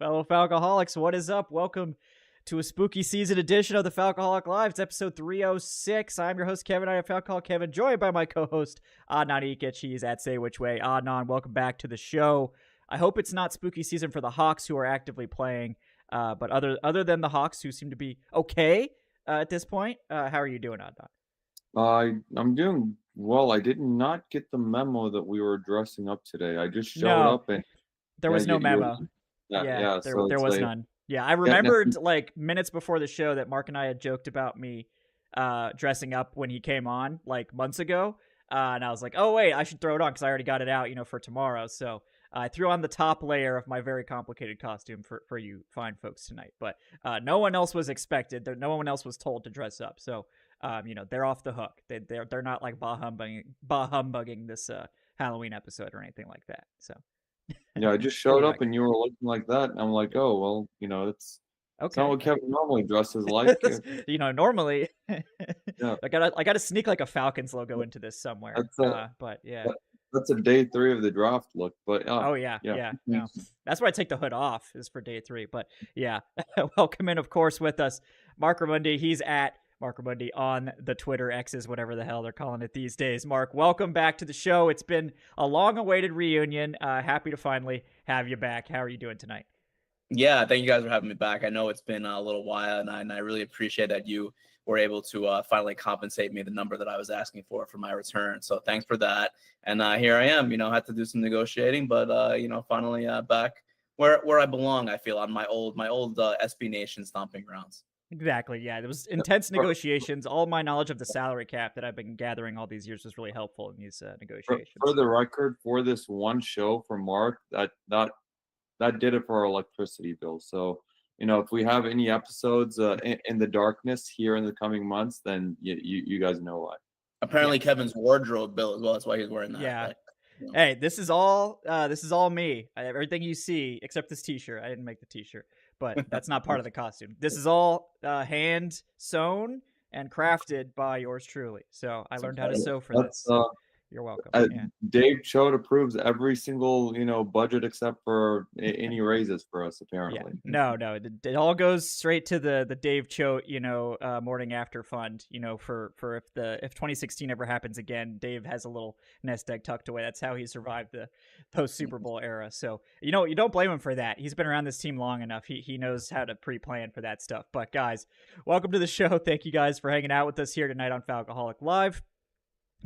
Fellow Falcoholics, what is up? Welcome to a spooky season edition of the Falcoholic Live. It's episode 306. I'm your host, Kevin. I am Falcoholic Kevin, joined by my co-host, Adnan Ikic. He's at Say Which Way. Adnan, welcome back to the show. I hope it's not spooky season for the Hawks, who are actively playing. But other than the Hawks, who seem to be okay at this point, how are you doing, Adnan? I'm doing well. I did not get the memo that we were dressing up today. I just showed up and there was no memo. There was none. Yeah, I remembered like minutes before the show that Mark and I had joked about me dressing up when he came on like months ago. And I was like, oh, wait, I should throw it on because I already got it out, for tomorrow. So I threw on the top layer of my very complicated costume for you fine folks tonight. But no one else was expected. No one else was told to dress up. So, they're off the hook. They're not like bah humbugging this Halloween episode or anything like that. So. Yeah, I just showed up and you were looking like that. And I'm like, oh, well, it's not what Kevin normally dresses like. Normally, yeah. I gotta sneak like a Falcons logo into this somewhere. But yeah. That's a day 3 of the draft look, but yeah. No. That's why I take the hood off is for day 3. But yeah, welcome in, of course, with us, Marc Raimondi. He's at Marc Raimondi on the Twitter X's, whatever the hell they're calling it these days. Mark, welcome back to the show. It's been a long-awaited reunion. Happy to finally have you back. How are you doing tonight? Yeah, thank you guys for having me back. I know it's been a little while, and I really appreciate that you were able to finally compensate me the number that I was asking for my return. So thanks for that. And here I am. I had to do some negotiating, but finally back where I belong. I feel on my old SB Nation stomping grounds. Exactly. Yeah, there was intense negotiations. All my knowledge of the salary cap that I've been gathering all these years was really helpful in these negotiations. For the record, for this one show from Mark, that did it for our electricity bill. So, if we have any episodes in the darkness here in the coming months, then you guys know why. Apparently, Kevin's wardrobe bill as well. That's why he's wearing that. Yeah. Hey, this is all me. Everything you see except this T-shirt. I didn't make the T-shirt, but that's not part of the costume. This is all hand sewn and crafted by yours truly. So I learned how to sew for this. You're welcome. Dave Choate approves every single budget except for any raises for us apparently. Yeah. No, it all goes straight to the Dave Choate morning after fund. For if 2016 ever happens again, Dave has a little nest egg tucked away. That's how he survived the post Super Bowl era. So you don't blame him for that. He's been around this team long enough. He knows how to pre-plan for that stuff. But guys, welcome to the show. Thank you guys for hanging out with us here tonight on Falcoholic Live.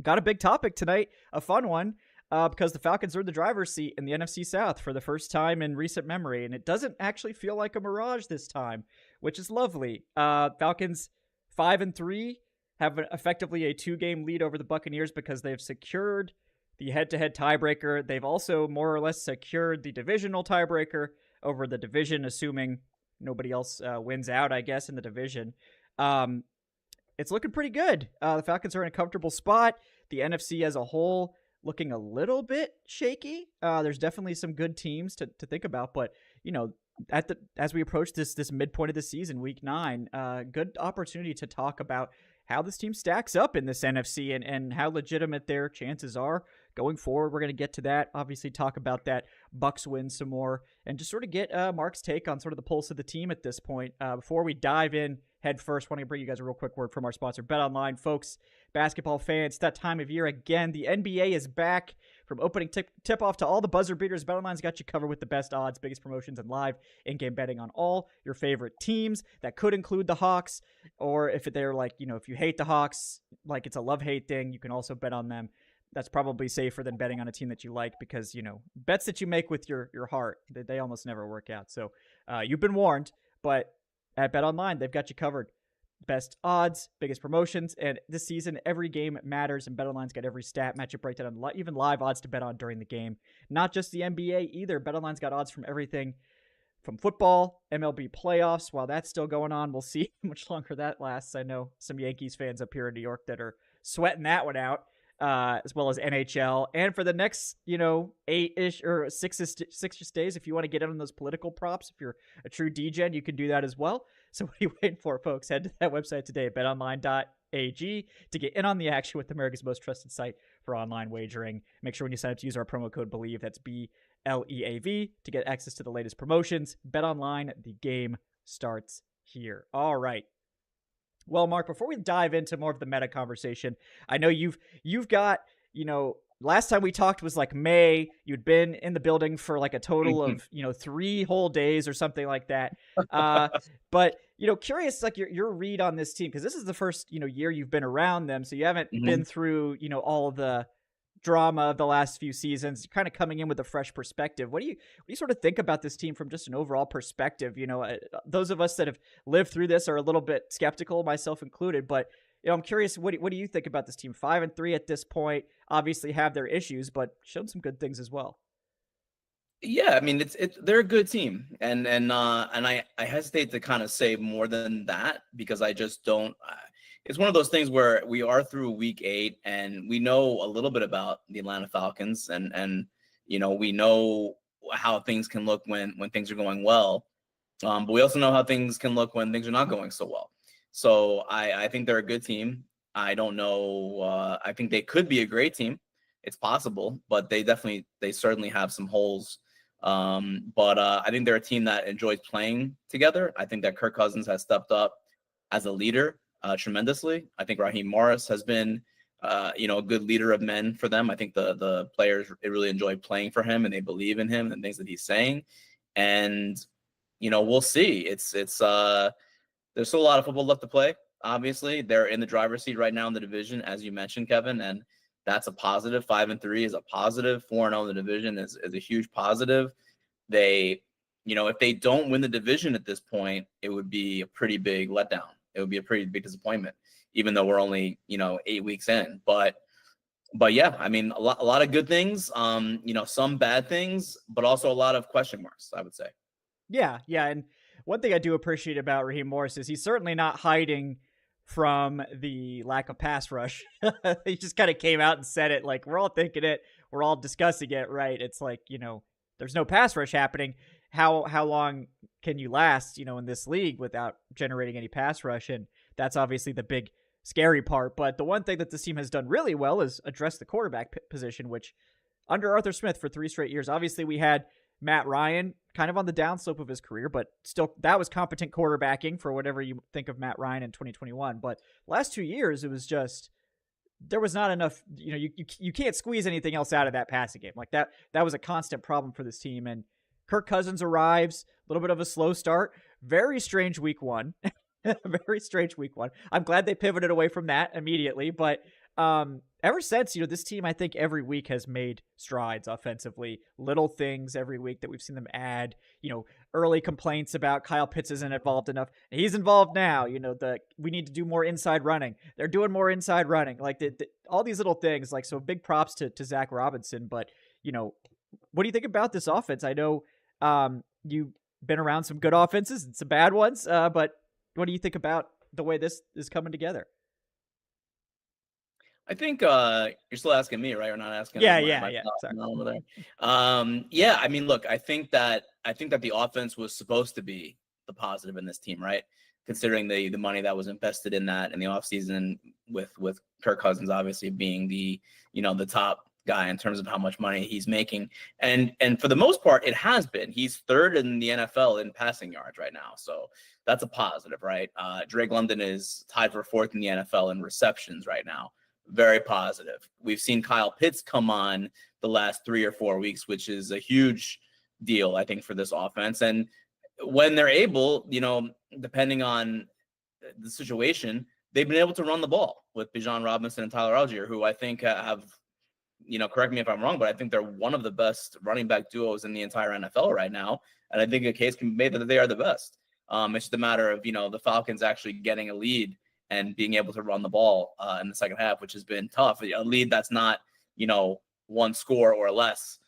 Got a big topic tonight, a fun one, because the Falcons are in the driver's seat in the NFC South for the first time in recent memory, and it doesn't actually feel like a mirage this time, which is lovely. Falcons 5-3 have effectively a 2-game lead over the Buccaneers because they've secured the head-to-head tiebreaker. They've also more or less secured the divisional tiebreaker over the division, assuming nobody else wins out, I guess, in the division. It's looking pretty good. The Falcons are in a comfortable spot. The NFC as a whole looking a little bit shaky. There's definitely some good teams to think about, but as we approach this midpoint of the season, week 9, good opportunity to talk about how this team stacks up in this NFC and how legitimate their chances are going forward. We're going to get to that, obviously talk about that Bucs win some more, and just sort of get Mark's take on sort of the pulse of the team at this point. Before we dive in head first, I want to bring you guys a real quick word from our sponsor, BetOnline. Folks, basketball fans, it's that time of year again. The NBA is back. From opening tip-off to all the buzzer beaters, BetOnline's got you covered with the best odds, biggest promotions, and live in-game betting on all your favorite teams. That could include the Hawks, or if they're like, if you hate the Hawks, like it's a love-hate thing, you can also bet on them. That's probably safer than betting on a team that you like because, bets that you make with your heart, they almost never work out. So you've been warned, but at BetOnline, they've got you covered. Best odds, biggest promotions, and this season, every game matters, and BetOnline's got every stat, matchup breakdown, and even live odds to bet on during the game. Not just the NBA either. BetOnline's got odds from everything from football, MLB playoffs. While that's still going on, we'll see how much longer that lasts. I know some Yankees fans up here in New York that are sweating that one out. As well as NHL. And for the next, 8-ish or 6-ish days, if you want to get in on those political props, if you're a true DGen, you can do that as well. So what are you waiting for, folks? Head to that website today, betonline.ag, to get in on the action with America's most trusted site for online wagering. Make sure when you sign up to use our promo code BELIEVE, that's LEAV to get access to the latest promotions. Bet online, the game starts here. All right. Well, Mark, before we dive into more of the meta conversation, I know you've got, last time we talked was like May. You'd been in the building for like a total of, 3 whole days or something like that. But, curious, like your read on this team, because this is the first, year you've been around them. So you haven't been through, all the drama of the last few seasons, kind of coming in with a fresh perspective. What do you sort of think about this team from just an overall perspective? Those of us that have lived through this are a little bit skeptical, myself included, but I'm curious, what do you think about this team? 5-3 at this point, obviously have their issues, but showed some good things as well. Yeah, I mean, they're a good team, and I hesitate to kind of say more than that, because I just don't. It's one of those things where we are through week 8 and we know a little bit about the Atlanta Falcons, and we know how things can look when things are going well, but we also know how things can look when things are not going so well. So I think they're a good team. I don't know. I think they could be a great team. It's possible, but they certainly have some holes. But I think they're a team that enjoys playing together. I think that Kirk Cousins has stepped up as a leader tremendously. I think Raheem Morris has been, a good leader of men for them. I think the players really enjoy playing for him, and they believe in him and things that he's saying. And we'll see. It's there's still a lot of football left to play. Obviously, they're in the driver's seat right now in the division, as you mentioned, Kevin, and that's a positive. 5-3 is a positive. 4-0 in the division is a huge positive. They, if they don't win the division at this point, it would be a pretty big letdown. It would be a pretty big disappointment, even though we're only, 8 weeks in. But yeah, I mean, a lot of good things, some bad things, but also a lot of question marks, I would say. Yeah. And one thing I do appreciate about Raheem Morris is he's certainly not hiding from the lack of pass rush. He just kind of came out and said it, like, we're all thinking it, we're all discussing it, right? It's like, there's no pass rush happening. How long can you last, in this league without generating any pass rush? And that's obviously the big scary part. But the one thing that this team has done really well is address the quarterback position, which under Arthur Smith for 3 straight years, obviously we had Matt Ryan kind of on the downslope of his career, but still that was competent quarterbacking for whatever you think of Matt Ryan in 2021. But last 2 years, it was just, there was not enough, you can't squeeze anything else out of that passing game. Like that was a constant problem for this team. And Kirk Cousins arrives, a little bit of a slow start, very strange week 1, very strange week 1. I'm glad they pivoted away from that immediately, but ever since, this team, I think every week has made strides offensively, little things every week that we've seen them add, early complaints about Kyle Pitts isn't involved enough. He's involved now, we need to do more inside running. They're doing more inside running, like all these little things, like, so big props to Zach Robinson. But, what do you think about this offense? I know you've been around some good offenses and some bad ones, but what do you think about the way this is coming together? I think you're still asking me, right? Or not asking? Yeah. Over there. Yeah. I mean, look, I think that the offense was supposed to be the positive in this team, right? Considering the money that was invested in that in the offseason, with Kirk Cousins obviously being the top guy in terms of how much money he's making, and for the most part, it has been. He's 3rd in the NFL in passing yards right now, so that's a positive, right? Drake London is tied for 4th in the NFL in receptions right now. Very positive. We've seen Kyle Pitts come on the last 3 or 4 weeks, which is a huge deal, I think, for this offense. And when they're able, depending on the situation, they've been able to run the ball with Bijan Robinson and Tyler Algier, who I think have, correct me if I'm wrong, but I think they're one of the best running back duos in the entire NFL right now. And I think a case can be made that they are the best. It's just a matter of, the Falcons actually getting a lead and being able to run the ball in the second half, which has been tough. A lead that's not, 1 score or less,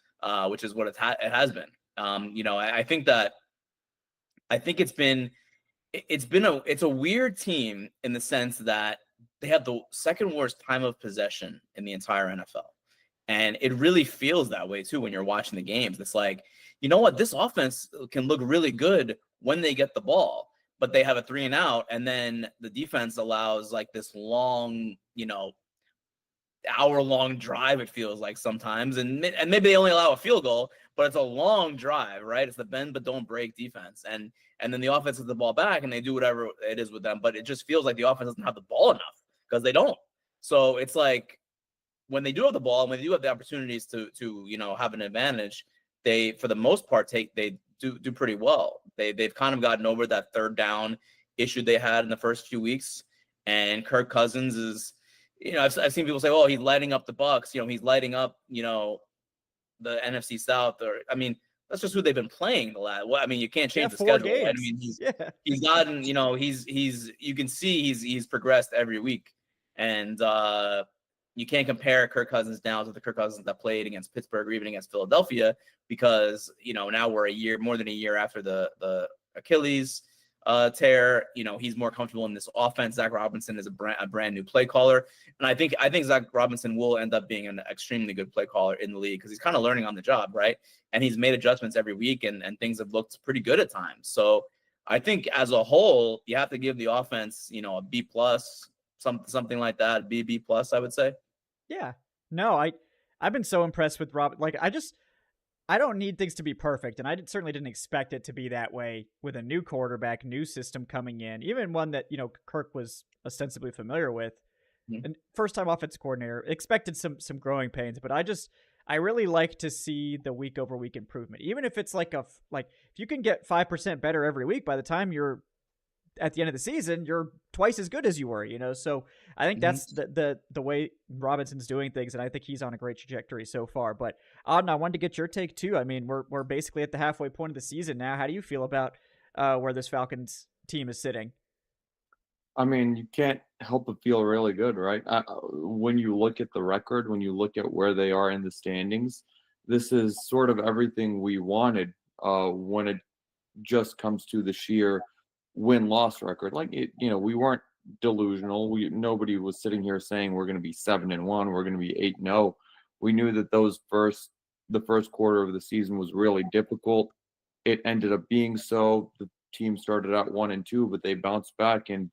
which is what it has been. I think it's a weird team in the sense that they have the second worst time of possession in the entire NFL. And it really feels that way too when you're watching the games. It's like, this offense can look really good when they get the ball, but they have a 3 and out, and then the defense allows like this long, hour-long drive, it feels like sometimes, and maybe they only allow a field goal, but it's a long drive, right? It's the bend but don't break defense, and then the offense gets the ball back and they do whatever it is with them, but it just feels like the offense doesn't have the ball enough because they don't. So it's like when they do have the ball and when they do have the opportunities to have an advantage, they for the most part they do pretty well. They've kind of gotten over that third down issue they had in the first few weeks, and Kirk Cousins is. I've seen people say, "Oh, he's lighting up the Bucs." He's lighting up, the NFC South. Or I mean, that's just who they've been playing the last. Well, I mean, you can't change the 4 schedule. games. Right? I mean, he's gotten, he's you can see he's progressed every week, and you can't compare Kirk Cousins now to the Kirk Cousins that played against Pittsburgh or even against Philadelphia because now we're more than a year after the Achilles tear. He's more comfortable in this offense. Zach Robinson is a brand new play caller, and I think Zach Robinson will end up being an extremely good play caller in the league because he's kind of learning on the job, right? And he's made adjustments every week, and things have looked pretty good at times. So I think as a whole, you have to give the offense, a B plus, something like that, B plus, I would say. Yeah, no, I've been so impressed with Rob. Like I don't need things to be perfect, and I certainly didn't expect it to be that way with a new quarterback, new system coming in, even one that Kirk was ostensibly familiar with, and first-time offensive coordinator. Expected some growing pains, but I really like to see the week-over-week improvement, even if it's like if you can get 5% better every week. By the time you're at the end of the season, you're twice as good as you were, So I think that's the way Robinson's doing things, and I think he's on a great trajectory so far. But Adnan, I wanted to get your take too. I mean, we're basically at the halfway point of the season now. How do you feel about where this Falcons team is sitting? I mean, you can't help but feel really good, right? When you look at the record, when you look at where they are in the standings, this is sort of everything we wanted when it just comes to the sheer win-loss record. We weren't delusional. Nobody was sitting here saying we're going to be 7-1, we're going to be 8-0. We knew that the first quarter of the season was really difficult. It ended up being so. The team started out 1-2, but they bounced back, and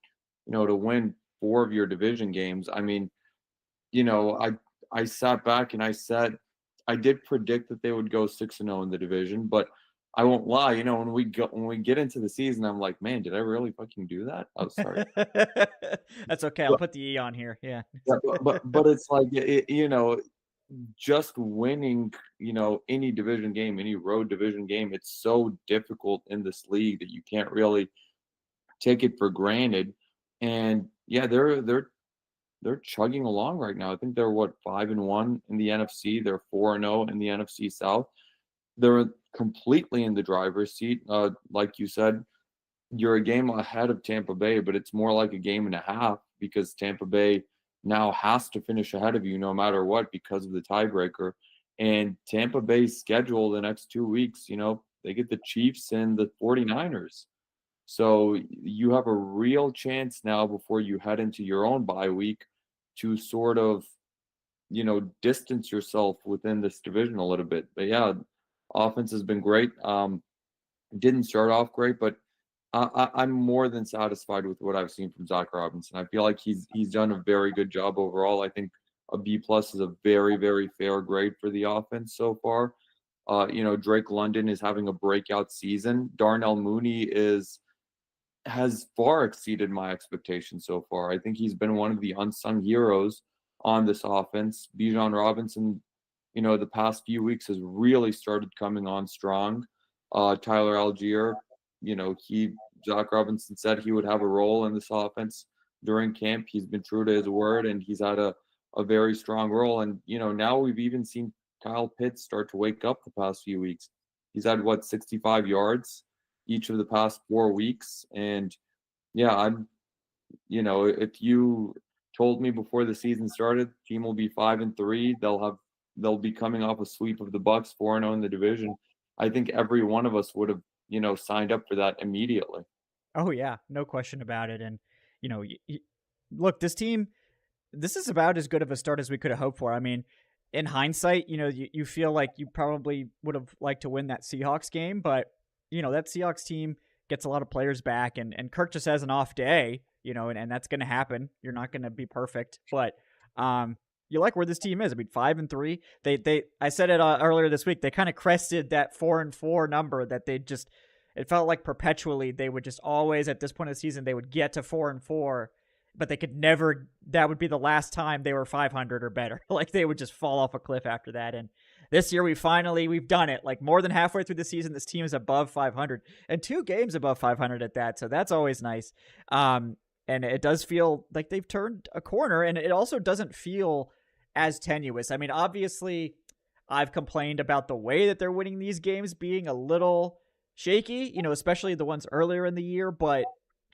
to win 4 of your division games. I mean, I sat back and I said I did predict that they would go 6-0 in the division, but I won't lie, when we get into the season, I'm like, man, did I really fucking do that? Oh, sorry. That's okay. I'll put the E on here. Yeah. But it's like, just winning, any division game, any road division game, it's so difficult in this league that you can't really take it for granted. And yeah, they're chugging along right now. I think they're 5-1 in the NFC. They're 4-0 in the NFC South. They're completely in the driver's seat. Like you said, you're a game ahead of Tampa Bay, but it's more like a game and a half because Tampa Bay now has to finish ahead of you no matter what because of the tiebreaker. And Tampa Bay's schedule the next 2 weeks, they get the Chiefs and the 49ers. So you have a real chance now before you head into your own bye week to sort of, distance yourself within this division a little bit. But yeah, offense has been great. Didn't start off great, but I'm more than satisfied with what I've seen from Zach Robinson. I feel like he's done a very good job overall. I think a B+ is a very, very fair grade for the offense so far. Drake London is having a breakout season. Darnell Mooney has far exceeded my expectations so far. I think he's been one of the unsung heroes on this offense. Bijan Robinson, the past few weeks has really started coming on strong. Tyler Algier, Zach Robinson said he would have a role in this offense during camp. He's been true to his word, and he's had a very strong role. And, now we've even seen Kyle Pitts start to wake up the past few weeks. He's had, 65 yards each of the past 4 weeks. And, yeah, if you told me before the season started, team will be 5-3, they'll be coming off a sweep of the Bucs, 4-0 in the division, I think every one of us would have, signed up for that immediately. Oh yeah, no question about it. And look, this team, this is about as good of a start as we could have hoped for. I mean, in hindsight, you feel like you probably would have liked to win that Seahawks game, but that Seahawks team gets a lot of players back, and Kirk just has an off day, and that's going to happen. You're not going to be perfect, but you like where this team is. I mean, 5-3. I said it earlier this week. They kind of crested that 4-4 number that they just. It felt like perpetually they would just always at this point of the season they would get to 4-4, but they could never. That would be the last time they were 500 or better. Like they would just fall off a cliff after that. And this year we've done it. Like more than halfway through the season, this team is above 500 and 2 games above 500 at that. So that's always nice. And it does feel like they've turned a corner, and it also doesn't feel as tenuous. I mean, obviously, I've complained about the way that they're winning these games being a little shaky, especially the ones earlier in the year, but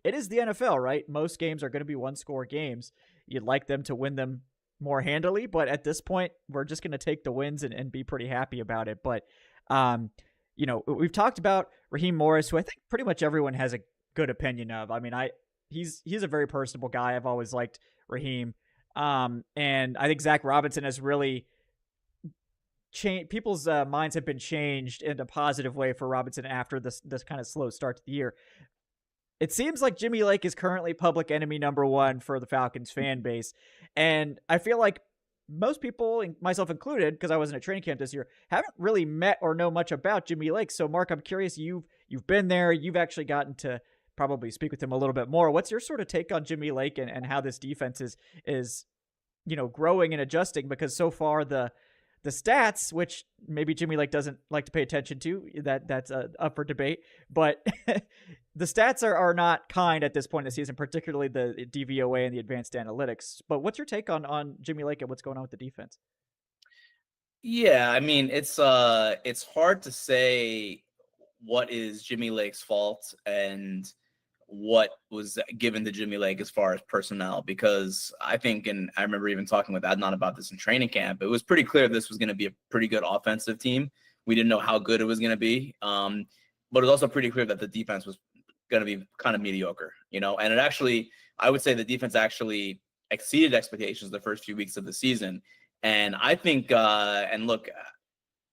it is the NFL, right? Most games are going to be one-score games. You'd like them to win them more handily, but at this point, we're just going to take the wins and be pretty happy about it. But, we've talked about Raheem Morris, who I think pretty much everyone has a good opinion of. I mean, he's a very personable guy. I've always liked Raheem. And I think Zach Robinson has really changed. People's minds have been changed in a positive way for Robinson after this kind of slow start to the year. It seems like Jimmy Lake is currently public enemy number 1 for the Falcons fan base. And I feel like most people, myself included, because I wasn't at training camp this year, haven't really met or know much about Jimmy Lake. So Mark, I'm curious, you've been there, you've actually gotten to probably speak with him a little bit more. What's your sort of take on Jimmy Lake and how this defense is growing and adjusting? Because so far the stats, which maybe Jimmy Lake doesn't like to pay attention to, that's up for debate, but the stats are not kind at this point in the season, particularly the DVOA and the advanced analytics. But what's your take on Jimmy Lake and what's going on with the defense? Yeah, I mean, it's hard to say what is Jimmy Lake's fault and what was given to Jimmy Lake as far as personnel, because I think, and I remember even talking with Adnan about this in training camp, it was pretty clear this was going to be a pretty good offensive team. We didn't know how good it was going to be. But it was also pretty clear that the defense was going to be kind of mediocre, and it actually, I would say the defense actually exceeded expectations the first few weeks of the season. And I think, and look,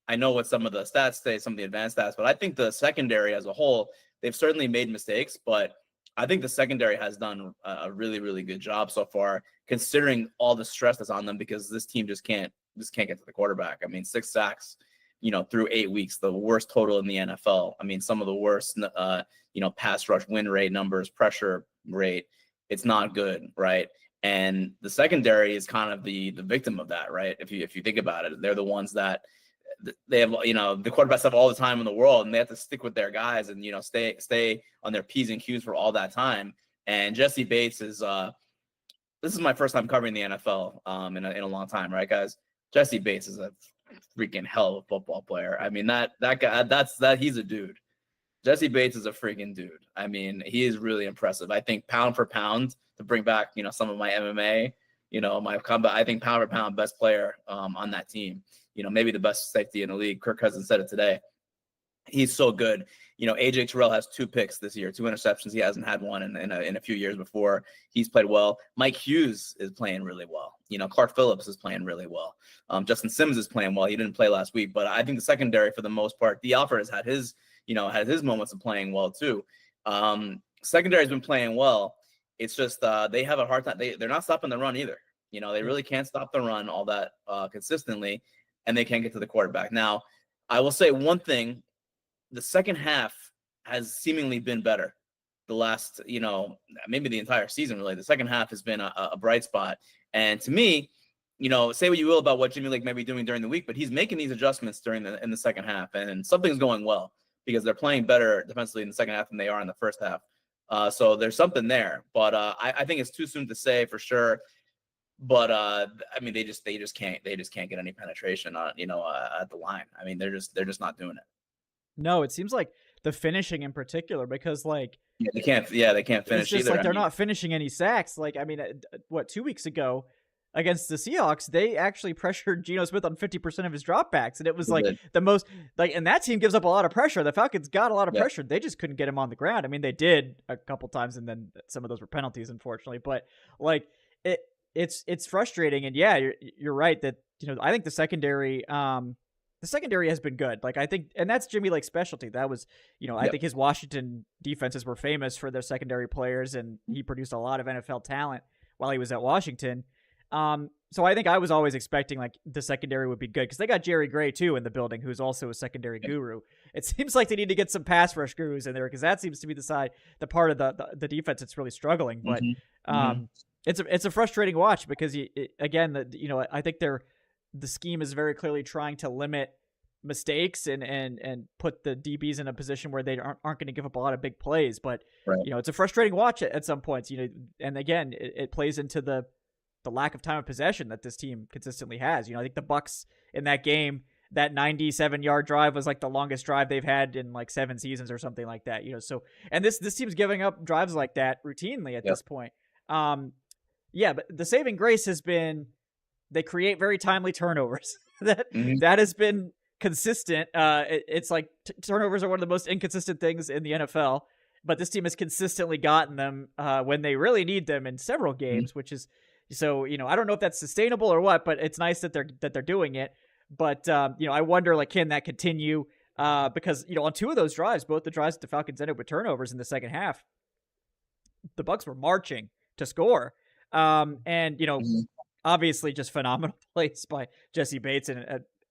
I know what some of the stats say, some of the advanced stats, but I think the secondary as a whole, they've certainly made mistakes, but I think the secondary has done a really, really good job so far, considering all the stress that's on them, because this team just can't get to the quarterback. I mean, 6 sacks, through 8 weeks, the worst total in the NFL. I mean, some of the worst, pass rush win rate numbers, pressure rate. It's not good, right? And the secondary is kind of the victim of that, right? If you think about it, they're the ones that they have, the quarterbacks have all the time in the world, and they have to stick with their guys and, stay on their P's and Q's for all that time. And Jesse Bates is, this is my first time covering the NFL in a long time, right, guys? Jesse Bates is a freaking hell of a football player. I mean, that guy, he's a dude. Jesse Bates is a freaking dude. I mean, he is really impressive. I think pound for pound, to bring back, some of my MMA, my combat, I think pound for pound best player on that team. Maybe the best safety in the league. Kirk Cousins said it today. He's so good. AJ Terrell has 2 picks this year, 2 interceptions. He hasn't had one in a few years before. He's played well. Mike Hughes is playing really well. Clark Phillips is playing really well. Justin Simmons is playing well. He didn't play last week, but I think the secondary, for the most part, D. Alford has had his moments of playing well too. Secondary has been playing well. It's just they have a hard time. They're not stopping the run either. They really can't stop the run all that consistently, and they can't get to the quarterback. Now, I will say one thing. The second half has seemingly been better. The last, maybe the entire season, really. The second half has been a bright spot. And to me, say what you will about what Jimmy Lake may be doing during the week, but he's making these adjustments in the second half, and something's going well because they're playing better defensively in the second half than they are in the first half. So there's something there, but I think it's too soon to say for sure. But I mean, they just can't get any penetration on at the line. I mean, they're just not doing it. No, it seems like the finishing in particular, because they can't finish it's just either. They're not finishing any sacks. 2 weeks ago against the Seahawks, they actually pressured Geno Smith on 50% of his dropbacks, and it was the most and that team gives up a lot of pressure. The Falcons got a lot of pressure. They just couldn't get him on the ground. I mean, they did a couple times, and then some of those were penalties, unfortunately. But it's frustrating, and yeah, you're right that I think the secondary has been good. I think, and that's Jimmy Lake's specialty. That was, I think his Washington defenses were famous for their secondary players, and he produced a lot of NFL talent while he was at Washington. So I think I was always expecting like the secondary would be good because they got Jerry Gray too in the building, who's also a secondary guru. It seems like they need to get some pass rush gurus in there because that seems to be the part of the defense that's really struggling. But it's a frustrating watch because I think the scheme is very clearly trying to limit mistakes and put the DBs in a position where they aren't going to give up a lot of big plays. But it's a frustrating watch at some points. And again, it plays into the lack of time of possession that this team consistently has. I think the Bucs in that game, that 97-yard drive was like the longest drive they've had in like 7 seasons or something like that. So, and this team's giving up drives like that routinely at this point. But the saving grace has been they create very timely turnovers. that has been consistent. It's like turnovers are one of the most inconsistent things in the NFL, but this team has consistently gotten them when they really need them in several games, which is. So, I don't know if that's sustainable or what, but it's nice that they're doing it. But, I wonder, like, can that continue? Because, on 2 of those drives, both the drives that the Falcons ended with turnovers in the second half, the Bucs were marching to score. Obviously just phenomenal plays by Jesse Bates and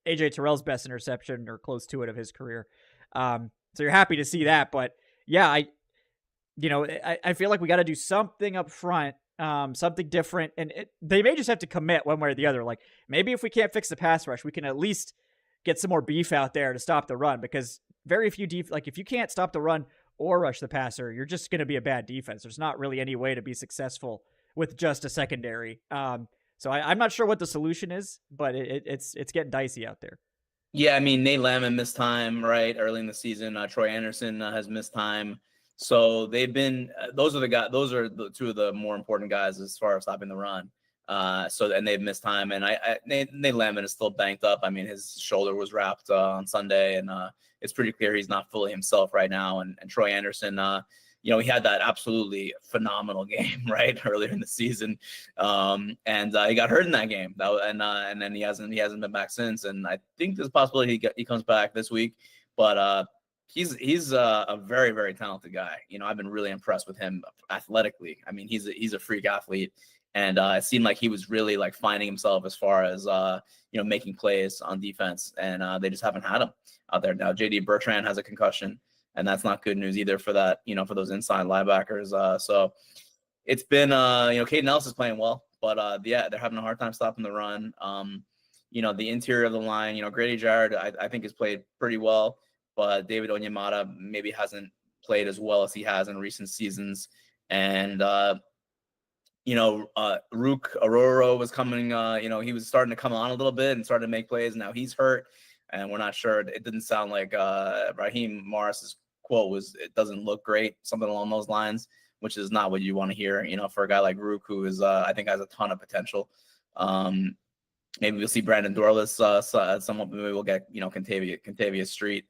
AJ Terrell's best interception or close to it of his career. So you're happy to see that. But, yeah, I feel like we got to do something up front. Something different, and they may just have to commit one way or the other. Like maybe if we can't fix the pass rush, we can at least get some more beef out there to stop the run. Because very few if you can't stop the run or rush the passer, you're just going to be a bad defense. There's not really any way to be successful with just a secondary. So I'm not sure what the solution is, but it's getting dicey out there. Yeah, I mean Nate Lamb missed time early in the season. Troy Anderson has missed time. So they've been those are the 2 of the more important guys as far as stopping the run. And they've missed time, and Nate Lamb is still banged up. I mean, his shoulder was wrapped on Sunday, and it's pretty clear he's not fully himself right now. And Troy Anderson, he had that absolutely phenomenal game earlier in the season, and he got hurt in that game. And then he hasn't been back since. And I think there's a possibility he comes back this week, but. He's a very, very talented guy. I've been really impressed with him athletically. I mean, he's a freak athlete, and it seemed like he was really like finding himself as far as making plays on defense, and they just haven't had him out there now. JD Bertrand has a concussion, and that's not good news either for that for those inside linebackers. So it's been Caden Ellis is playing well, but they're having a hard time stopping the run. The interior of the line, Grady Jarrett, I think has played pretty well. But David Onyemata maybe hasn't played as well as he has in recent seasons. And, Rook Aurora was coming, he was starting to come on a little bit and started to make plays. Now he's hurt, and we're not sure. It didn't sound like Raheem Morris's quote was, "It doesn't look great," something along those lines, which is not what you want to hear, for a guy like Rook, who is, I think has a ton of potential. Maybe we'll see Brandon Dorless somewhat. Maybe we'll get, Contavia Street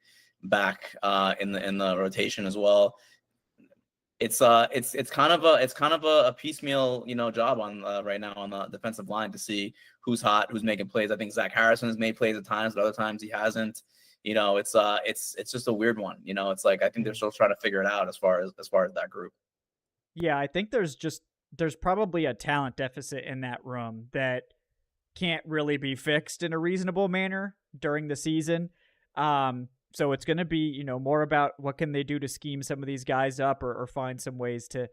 back in the rotation as well. It's kind of a piecemeal job on right now on the defensive line to see who's hot, who's making plays. I think Zach Harrison has made plays at times, but other times he hasn't. It's just a weird one. It's like I think they're still trying to figure it out as far as that group. Yeah, I think there's probably a talent deficit in that room that can't really be fixed in a reasonable manner during the season. So it's going to be, more about what can they do to scheme some of these guys up or find some ways to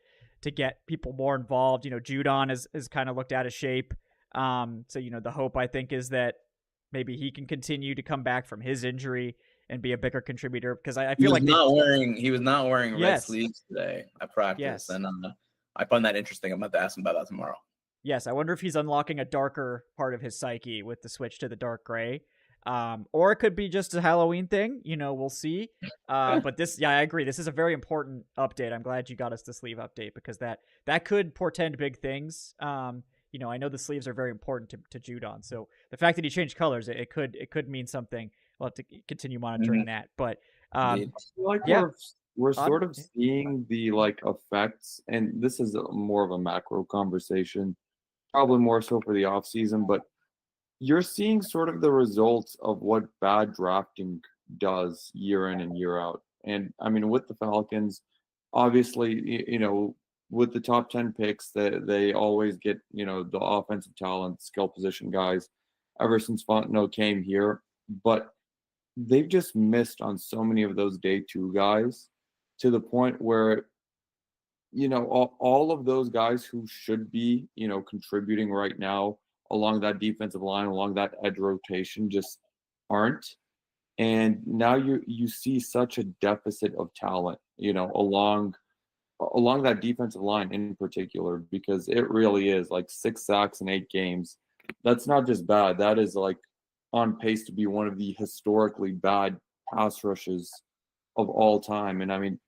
get people more involved. Judon is kind of looked out of shape. So, the hope I think is that maybe he can continue to come back from his injury and be a bigger contributor because I feel like he was not wearing red sleeves today at practice. Yes. And I find that interesting. I'm going to have to ask him about that tomorrow. Yes. I wonder if he's unlocking a darker part of his psyche with the switch to the dark gray. Or it could be just a Halloween thing, we'll see. But I agree. This is a very important update. I'm glad you got us the sleeve update because that could portend big things. I know the sleeves are very important to Judon. So the fact that he changed colors, it could mean something. We'll have to continue monitoring that. But I feel like we're sort of seeing the effects, and this is more of a macro conversation, probably more so for the off season, but you're seeing sort of the results of what bad drafting does year in and year out. And I mean, with the Falcons, obviously, with the top 10 picks, they always get, the offensive talent, skill position guys ever since Fontenot came here. But they've just missed on so many of those day two guys to the point where, all of those guys who should be, contributing right now along that defensive line, along that edge rotation just aren't. And now you see such a deficit of talent, along that defensive line in particular, because it really is like 6 sacks in 8 games. That's not just bad. That is like on pace to be one of the historically bad pass rushes of all time. And I mean,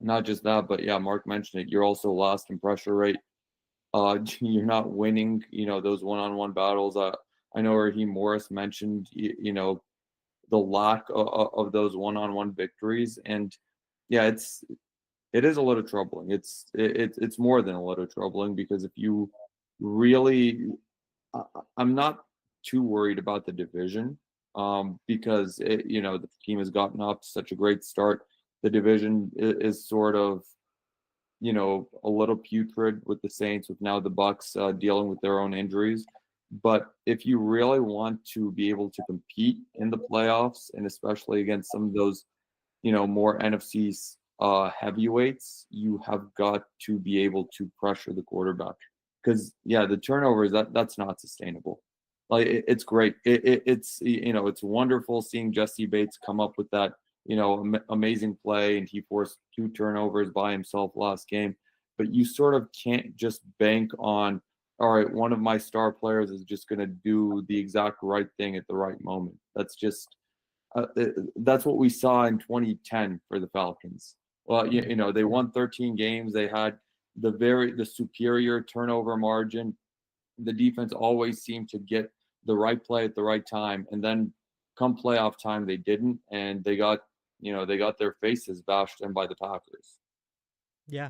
not just that, but yeah, Mark mentioned it. You're also last in pressure rate. You're not winning, those one-on-one battles. I know Raheem Morris mentioned, the lack of those one-on-one victories. And yeah, it is a little troubling. It's more than a little troubling, because if you really, I'm not too worried about the division, because the team has gotten off to such a great start. The division is sort of, a little putrid with the Saints, with now the Bucs dealing with their own injuries. But if you really want to be able to compete in the playoffs, and especially against some of those, more NFC heavyweights, you have got to be able to pressure the quarterback. Because yeah, the turnovers, that's not sustainable. Like it's great. It's it's wonderful seeing Jesse Bates come up with that amazing play, and he forced 2 turnovers by himself last game. But you sort of can't just bank on, all right, one of my star players is just going to do the exact right thing at the right moment. That's just that's what we saw in 2010 for the Falcons. Well, they won 13 games. They had the superior turnover margin. The defense always seemed to get the right play at the right time, and then come playoff time, they didn't, and they got their faces bashed in by the Packers. Yeah.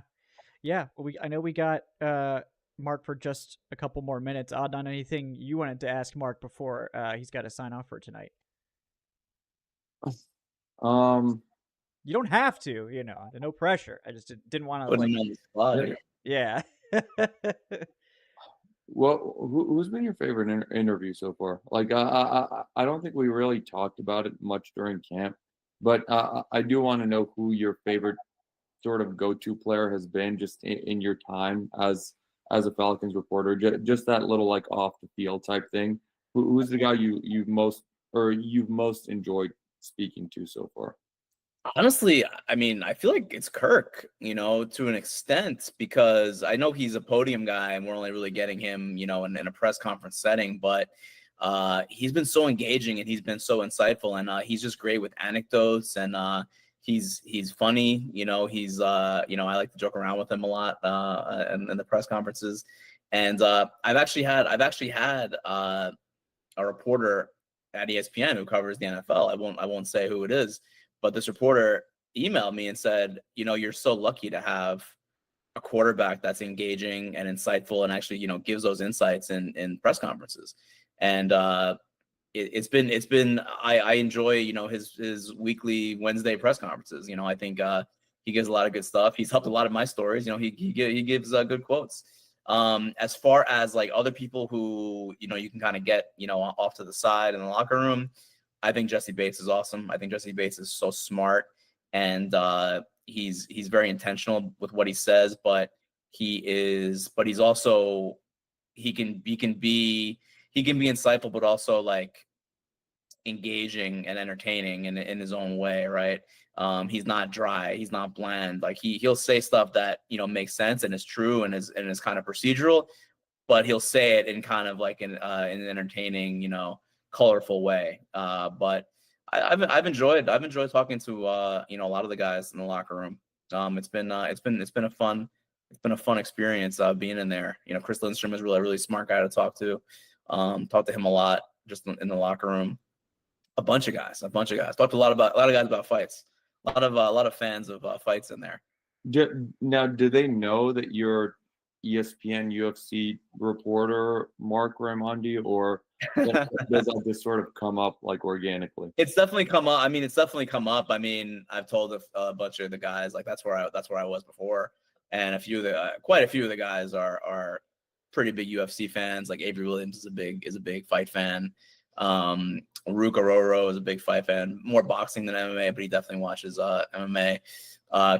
Well, I know we got Mark for just a couple more minutes. Adnan, anything you wanted to ask Mark before he's got to sign off for tonight? You don't have to, no pressure. I just didn't want to Putting him on the spot. Yeah. Well, who's been your favorite interview so far? Like, I don't think we really talked about it much during camp, but I do want to know who your favorite sort of go-to player has been just in your time as a Falcons reporter. Just that little like off the field type thing. Who's the guy you've most enjoyed speaking to so far? Honestly, I mean, I feel like it's Kirk, to an extent, because I know he's a podium guy and we're only really getting him, in a press conference setting, but he's been so engaging and he's been so insightful, and he's just great with anecdotes, and he's funny, he's I like to joke around with him a lot in the press conferences. And I've actually had a reporter at ESPN who covers the NFL. I won't say who it is, but this reporter emailed me and said, you're so lucky to have a quarterback that's engaging and insightful and actually, gives those insights in press conferences. And it's been I enjoy, his weekly Wednesday press conferences. I think he gives a lot of good stuff. He's helped a lot of my stories. He gives good quotes. As far as like other people who, you can kind of get, off to the side in the locker room, I think Jesse Bates is awesome. I think Jesse Bates is so smart, and he's very intentional with what he says, but he's also, he can be insightful, but also like engaging and entertaining in his own way, right? He's not dry, he's not bland. Like he'll say stuff that makes sense and is true and is kind of procedural, but he'll say it in kind of like in an entertaining, colorful way. But I've enjoyed talking to a lot of the guys in the locker room. It's been a fun experience being in there. Chris Lindstrom is really smart guy to talk to. Talked to him a lot just in the locker room. A bunch of guys. Talked to a lot of guys about fights. A lot of fans of fights in there. Now, do they know that you're ESPN UFC reporter Marc Raimondi, or does that just sort of come up like organically? It's definitely come up. I mean, I've told a bunch of the guys, like that's where I was before. and quite a few of the guys are pretty big UFC fans. Like Avery Williams is a big fight fan. Rook Ororo is a big fight fan, more boxing than MMA, but he definitely watches MMA.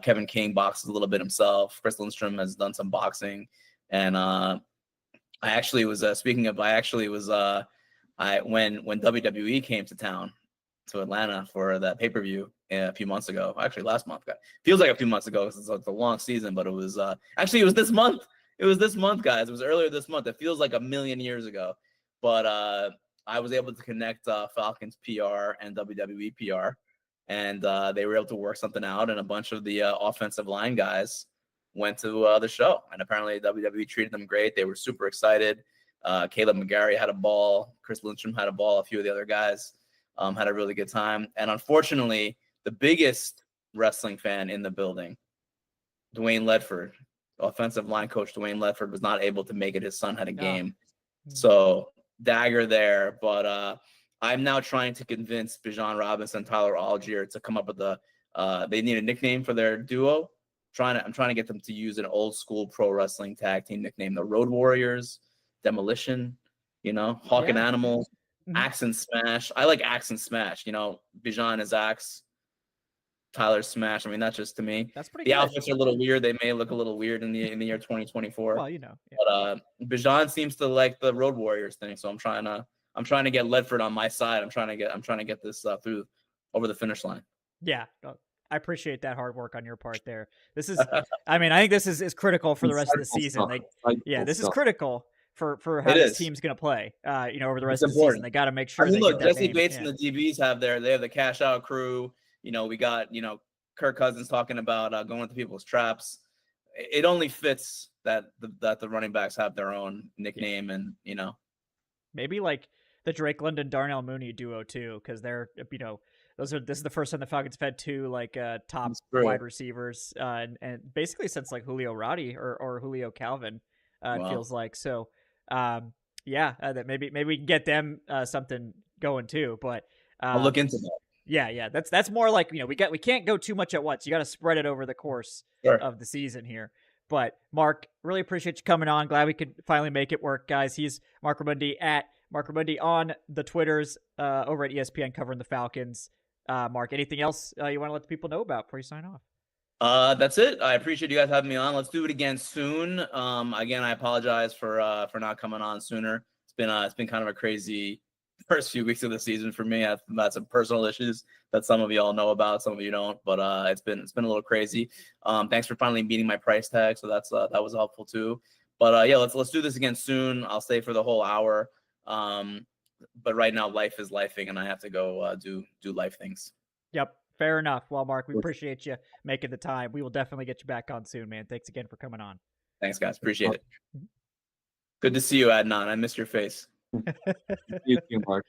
Kevin King boxes a little bit himself. Chris Lindstrom has done some boxing, and I actually was when WWE came to town to Atlanta for that pay-per-view a few months ago. Actually, last month. Feels like a few months ago because it's a long season, but it was actually it was this month. It was this month, guys. It was earlier this month. It feels like a million years ago, but I was able to connect Falcons PR and WWE PR, and they were able to work something out. And a bunch of the offensive line guys went to the show, and apparently WWE treated them great. They were super excited. Caleb McGarry had a ball. Chris Lindstrom had a ball. A few of the other guys had a really good time. And unfortunately, the biggest wrestling fan in the building, Dwayne Ledford, offensive line coach Dwayne Ledford, was not able to make it. His son had a game. So dagger there. But I'm now trying to convince Bijan Robinson, Tyler Algier to come up with they need a nickname for their duo. I'm trying to get them to use an old school pro wrestling tag team nickname, the Road Warriors, Demolition, Hawk and Animal, Axe and Smash. I like Axe and Smash. Bijan is Axe, Tyler's Smash. I mean, that's just to me. That's pretty the good. Outfits are a little weird. They may look a little weird in the year 2024. Well, But Bijan seems to like the Road Warriors thing, so I'm trying to get Ledford on my side. I'm trying to get this through over the finish line. Yeah. I appreciate that hard work on your part there. This is, I think this is critical for the rest of the season. This is critical for how this team's going to play, over the rest of the season. They got to make sure look, Jesse Bates and the DBs have the cash out crew. We got, Kirk Cousins talking about going into people's traps. It only fits that the running backs have their own nickname and, maybe like the Drake London Darnell Mooney duo too, because they're, this is the first time the Falcons have had two top wide receivers, and basically since like Julio Roddy or Julio Calvin, it feels like. So, that maybe we can get them something going too. But I'll look into that. Yeah, that's more like we can't go too much at once. You got to spread it over the course of the season here. But Marc, really appreciate you coming on. Glad we could finally make it work, guys. He's Marc Raimondi at Marc Raimondi on the Twitters over at ESPN covering the Falcons. Marc, anything else you want to let the people know about before you sign off? That's it. I appreciate you guys having me on. Let's do it again soon. Again, I apologize for not coming on sooner. It's been kind of a crazy first few weeks of the season for me. I've had some personal issues that some of you all know about, some of you don't, but it's been a little crazy. Thanks for finally meeting my price tag, so that was helpful too. But let's do this again soon. I'll stay for the whole hour. But right now, life is lifing, and I have to go do life things. Yep, fair enough. Well, Marc, we appreciate you making the time. We will definitely get you back on soon, man. Thanks again for coming on. Thanks, guys. Appreciate it. Good to see you, Adnan. I miss your face. You too, Marc.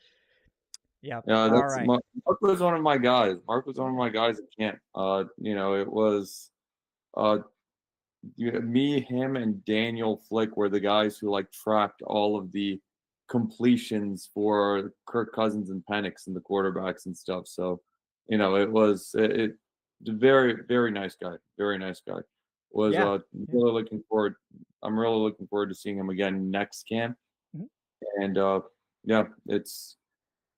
Yeah. All right. Marc was one of my guys. Marc was one of my guys at camp. It was me, him, and Daniel Flick were the guys who tracked all of the completions for Kirk Cousins and Penix and the quarterbacks and stuff. So, it was a very, very nice guy. Very nice guy. Really looking forward. I'm really looking forward to seeing him again next camp. And it's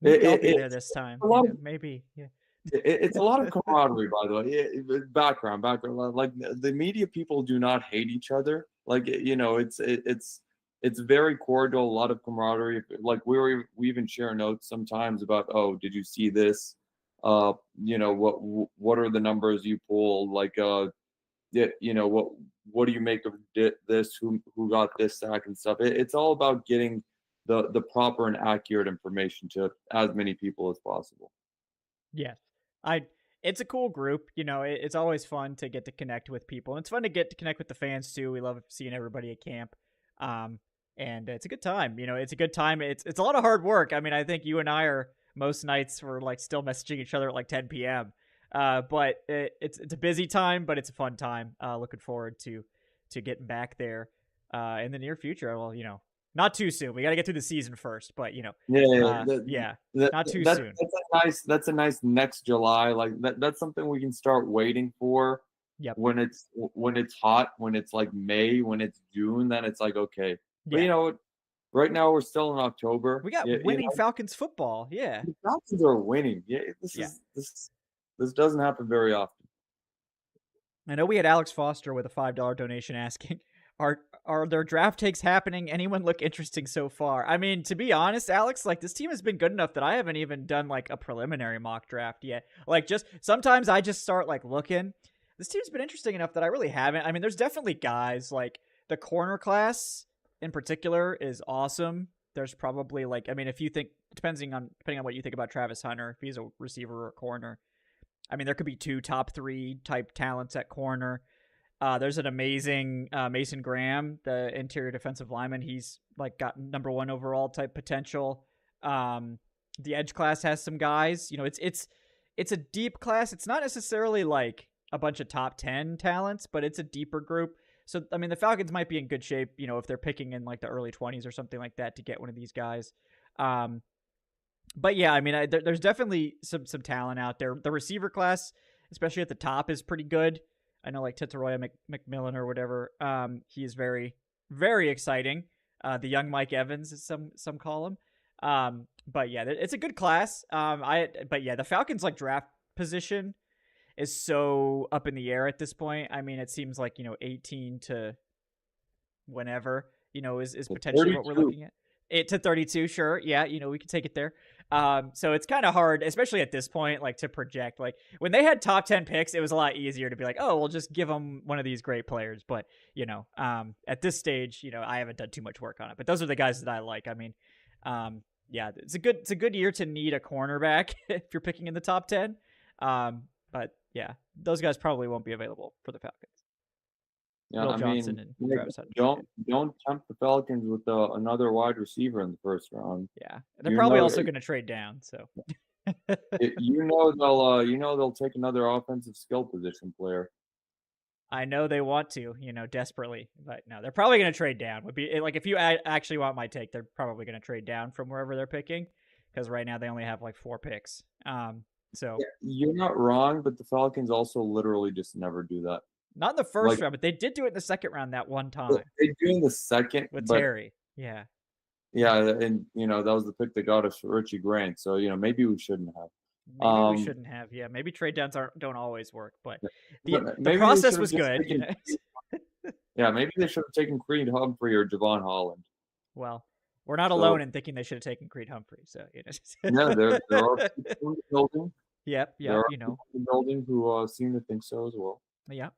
I'll be there this time. Maybe. Yeah. It's a lot of camaraderie, by the way. Background. Like the media people do not hate each other. It's very cordial. A lot of camaraderie. Like we even share notes sometimes about, oh, did you see this? What are the numbers you pull? What do you make of this? Who got this sack and stuff? It's all about getting the proper and accurate information to as many people as possible. Yes. It's a cool group. It's always fun to get to connect with people. And it's fun to get to connect with the fans too. We love seeing everybody at camp. And it's a good time. It's a good time. It's a lot of hard work. I think you and I are most nights we're still messaging each other at 10 p.m. But it's a busy time, but it's a fun time. Looking forward to getting back there in the near future. Well, not too soon. We got to get through the season first, but not too soon. That's a nice next July. That's something we can start waiting for. Yep. When it's hot, when it's like May, when it's June, then it's like okay. But Yeah. you know, right now we're still in October. We got You winning know, Falcons football. Yeah. the Falcons are winning. Yeah, Yeah. this doesn't happen very often. I know we had Alex Foster with a $5 donation asking, are there draft takes happening? Anyone look interesting so far? I mean, to be honest, Alex, like this team has been good enough that I haven't even done like a preliminary mock draft yet. Like just sometimes I just start like looking. This team's been interesting enough that I really haven't. I mean, there's definitely guys like the corner class in particular is awesome. There's probably like, I mean, if you think depending on what you think about Travis Hunter, if he's a receiver or a corner, I mean, there could be 2 top 3 type talents at corner. There's an amazing Mason Graham, the interior defensive lineman. He's like got number 1 overall type potential. The edge class has some guys. You know, it's a deep class. It's not necessarily like a bunch of top 10 talents, but it's a deeper group. So I mean, the Falcons might be in good shape. You know, if they're picking in like the early 20s or something like that to get one of these guys. But yeah, I mean, there's definitely some talent out there. The receiver class, especially at the top, is pretty good. I know like Tataroya McMillan or whatever. He is very, very exciting. The young Mike Evans, as some call him. But yeah, it's a good class. But yeah, the Falcons like draft position is so up in the air at this point. I mean, it seems like 18 to whenever is potentially 32. what we're looking at. 8 to 32, sure. Yeah, we could take it there. So it's kind of hard, especially at this point, like to project. Like when they had top 10 picks, it was a lot easier to be like, oh, we'll just give them one of these great players. But at this stage, I haven't done too much work on it. But those are the guys that I like. I mean, yeah, it's a good year to need a cornerback if you're picking in the top 10. But yeah, those guys probably won't be available for the Falcons. Yeah, Will I Johnson mean, and Travis Hunter. don't tempt the Falcons with another wide receiver in the first round. Yeah, they're probably also going to trade down. So they'll take another offensive skill position player. I know they want to, desperately, but no, they're probably going to trade down. Would be like if you actually want my take, they're probably going to trade down from wherever they're picking because right now they only have like 4 picks. So yeah, you're not wrong, but the Falcons also literally just never do that. Not in the first round, but they did do it in the second round that one time. They do in the second with Terry. Yeah. Yeah, and that was the pick that got us Richie Grant. So maybe we shouldn't have. Maybe we shouldn't have. Yeah, maybe trade downs don't always work, but the process was good. Yeah, maybe they should have taken Creed Humphrey or Javon Holland. Well, we're not alone in thinking they should have taken Creed Humphrey. So no, there are people in the building. Yep. There are people in the building who seem to think so as well. Yeah.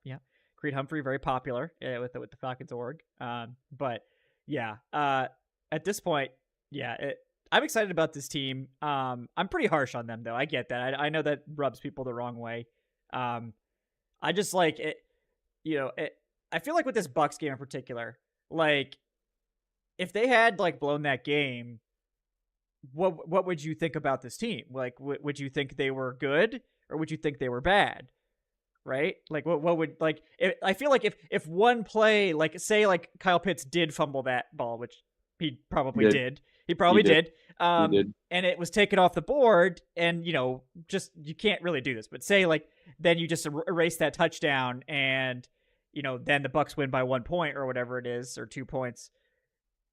Creed Humphrey, very popular with the Falcons org. But yeah, at this point, yeah, I'm excited about this team. I'm pretty harsh on them though. I get that. I know that rubs people the wrong way. I just like it. I feel like with this Bucs game in particular, like if they had like blown that game, what would you think about this team? Like, would you think they were good or would you think they were bad? Right? Like what would like I feel like if one play, like say like Kyle Pitts did fumble that ball, which he probably did. He probably did. And it was taken off the board and just you can't really do this, but say like then you just erase that touchdown and then the Bucs win by 1 point or whatever it is or 2 points.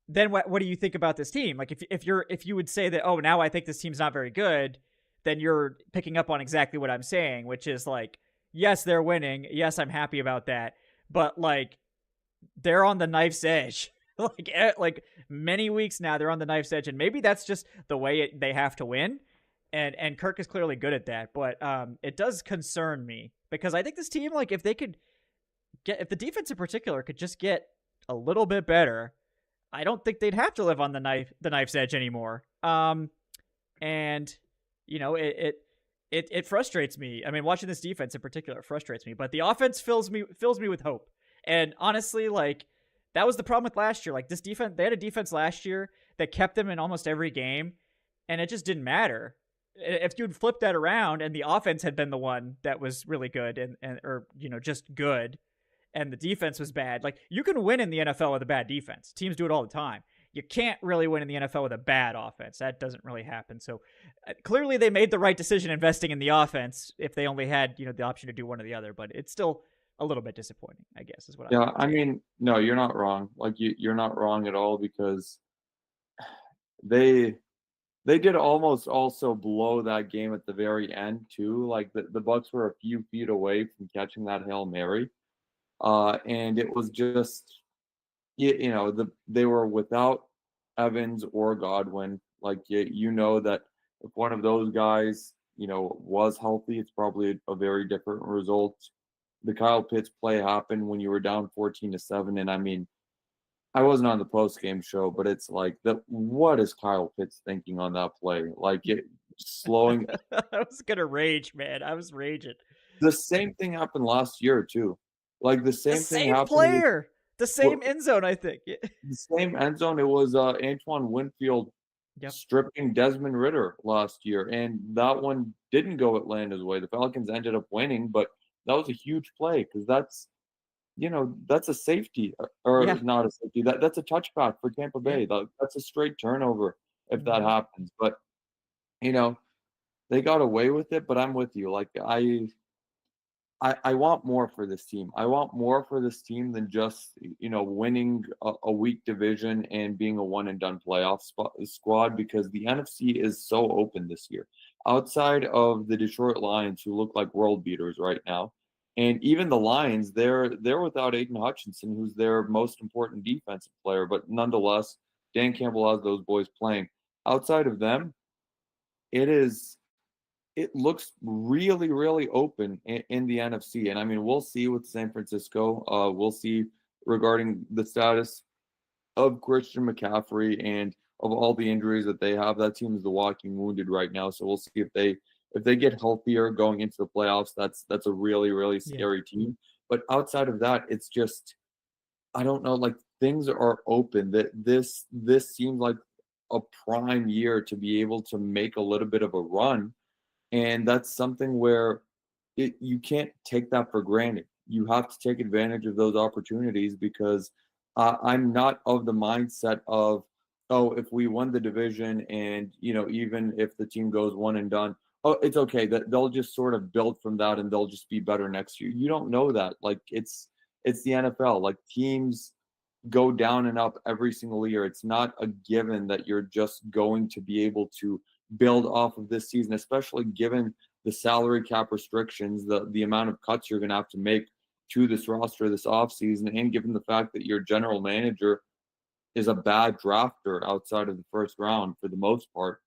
Then what do you think about this team? Like if you would say that, oh, now I think this team's not very good, then you're picking up on exactly what I'm saying, which is like, yes, they're winning. Yes, I'm happy about that. But like, they're on the knife's edge. like many weeks now, they're on the knife's edge, and maybe that's just the way they have to win. And Kirk is clearly good at that. But it does concern me because I think this team, like, if the defense in particular could just get a little bit better, I don't think they'd have to live on the knife's edge anymore. And it frustrates me. I mean, watching this defense in particular frustrates me, but the offense fills me with hope. And honestly, like that was the problem with last year. Like this defense, they had a defense last year that kept them in almost every game, and it just didn't matter. If you'd flipped that around and the offense had been the one that was really good or just good, and the defense was bad, like you can win in the NFL with a bad defense. Teams do it all the time. You can't really win in the NFL with a bad offense. That doesn't really happen. So clearly they made the right decision investing in the offense if they only had, the option to do one or the other, but it still a little bit disappointing, I guess, is what I Yeah, would I say. mean, no, you're not wrong. Like you're not wrong at all because they they did almost also blow that game at the very end too. Like the Bucs were a few feet away from catching that Hail Mary. And it was just they were without Evans or Godwin. Like you know that if one of those guys, was healthy, it's probably a very different result. The Kyle Pitts play happened when you were down 14-7, and I mean, I wasn't on the post game show, but it's like what is Kyle Pitts thinking on that play? Like it slowing. I was gonna rage, man. I was raging. The same thing happened last year too. Like the The same thing same happened with player, the same end zone, I think. the same end zone. It was Antoine Winfield Yep. stripping Desmond Ritter last year, and that one didn't go Atlanta's way. The Falcons ended up winning, but that was a huge play because that's a safety or Yeah. not a safety. That's a touchback for Tampa Bay. That's a straight turnover if that Mhm. happens. But you know, they got away with it. But I'm with you. Like I want more for this team. I want more for this team than just winning a weak division and being a one and done playoff squad because the NFC is so open this year. Outside of the Detroit Lions, who look like world beaters right now, and even the Lions, they're without Aiden Hutchinson, who's their most important defensive player. But nonetheless, Dan Campbell has those boys playing. Outside of them, it looks really, really open in the NFC. And I mean, we'll see with San Francisco. We'll see regarding the status of Christian McCaffrey and of all the injuries that they have. That team is the walking wounded right now. So we'll see if they get healthier going into the playoffs. That's a really, really Yeah. scary team. But outside of that, it's just I don't know. Like things are open. That this seems like a prime year to be able to make a little bit of a run, and that's something where you can't take that for granted. You have to take advantage of those opportunities because I'm not of the mindset of, oh, if we won the division and, even if the team goes one and done, oh, it's okay. That they'll just sort of build from that and they'll just be better next year. You don't know that. Like it's the NFL. Like teams go down and up every single year. It's not a given that you're just going to be able to build off of this season, especially given the salary cap restrictions, the amount of cuts you're going to have to make to this roster this offseason, and given the fact that your general manager is a bad drafter outside of the first round for the most part.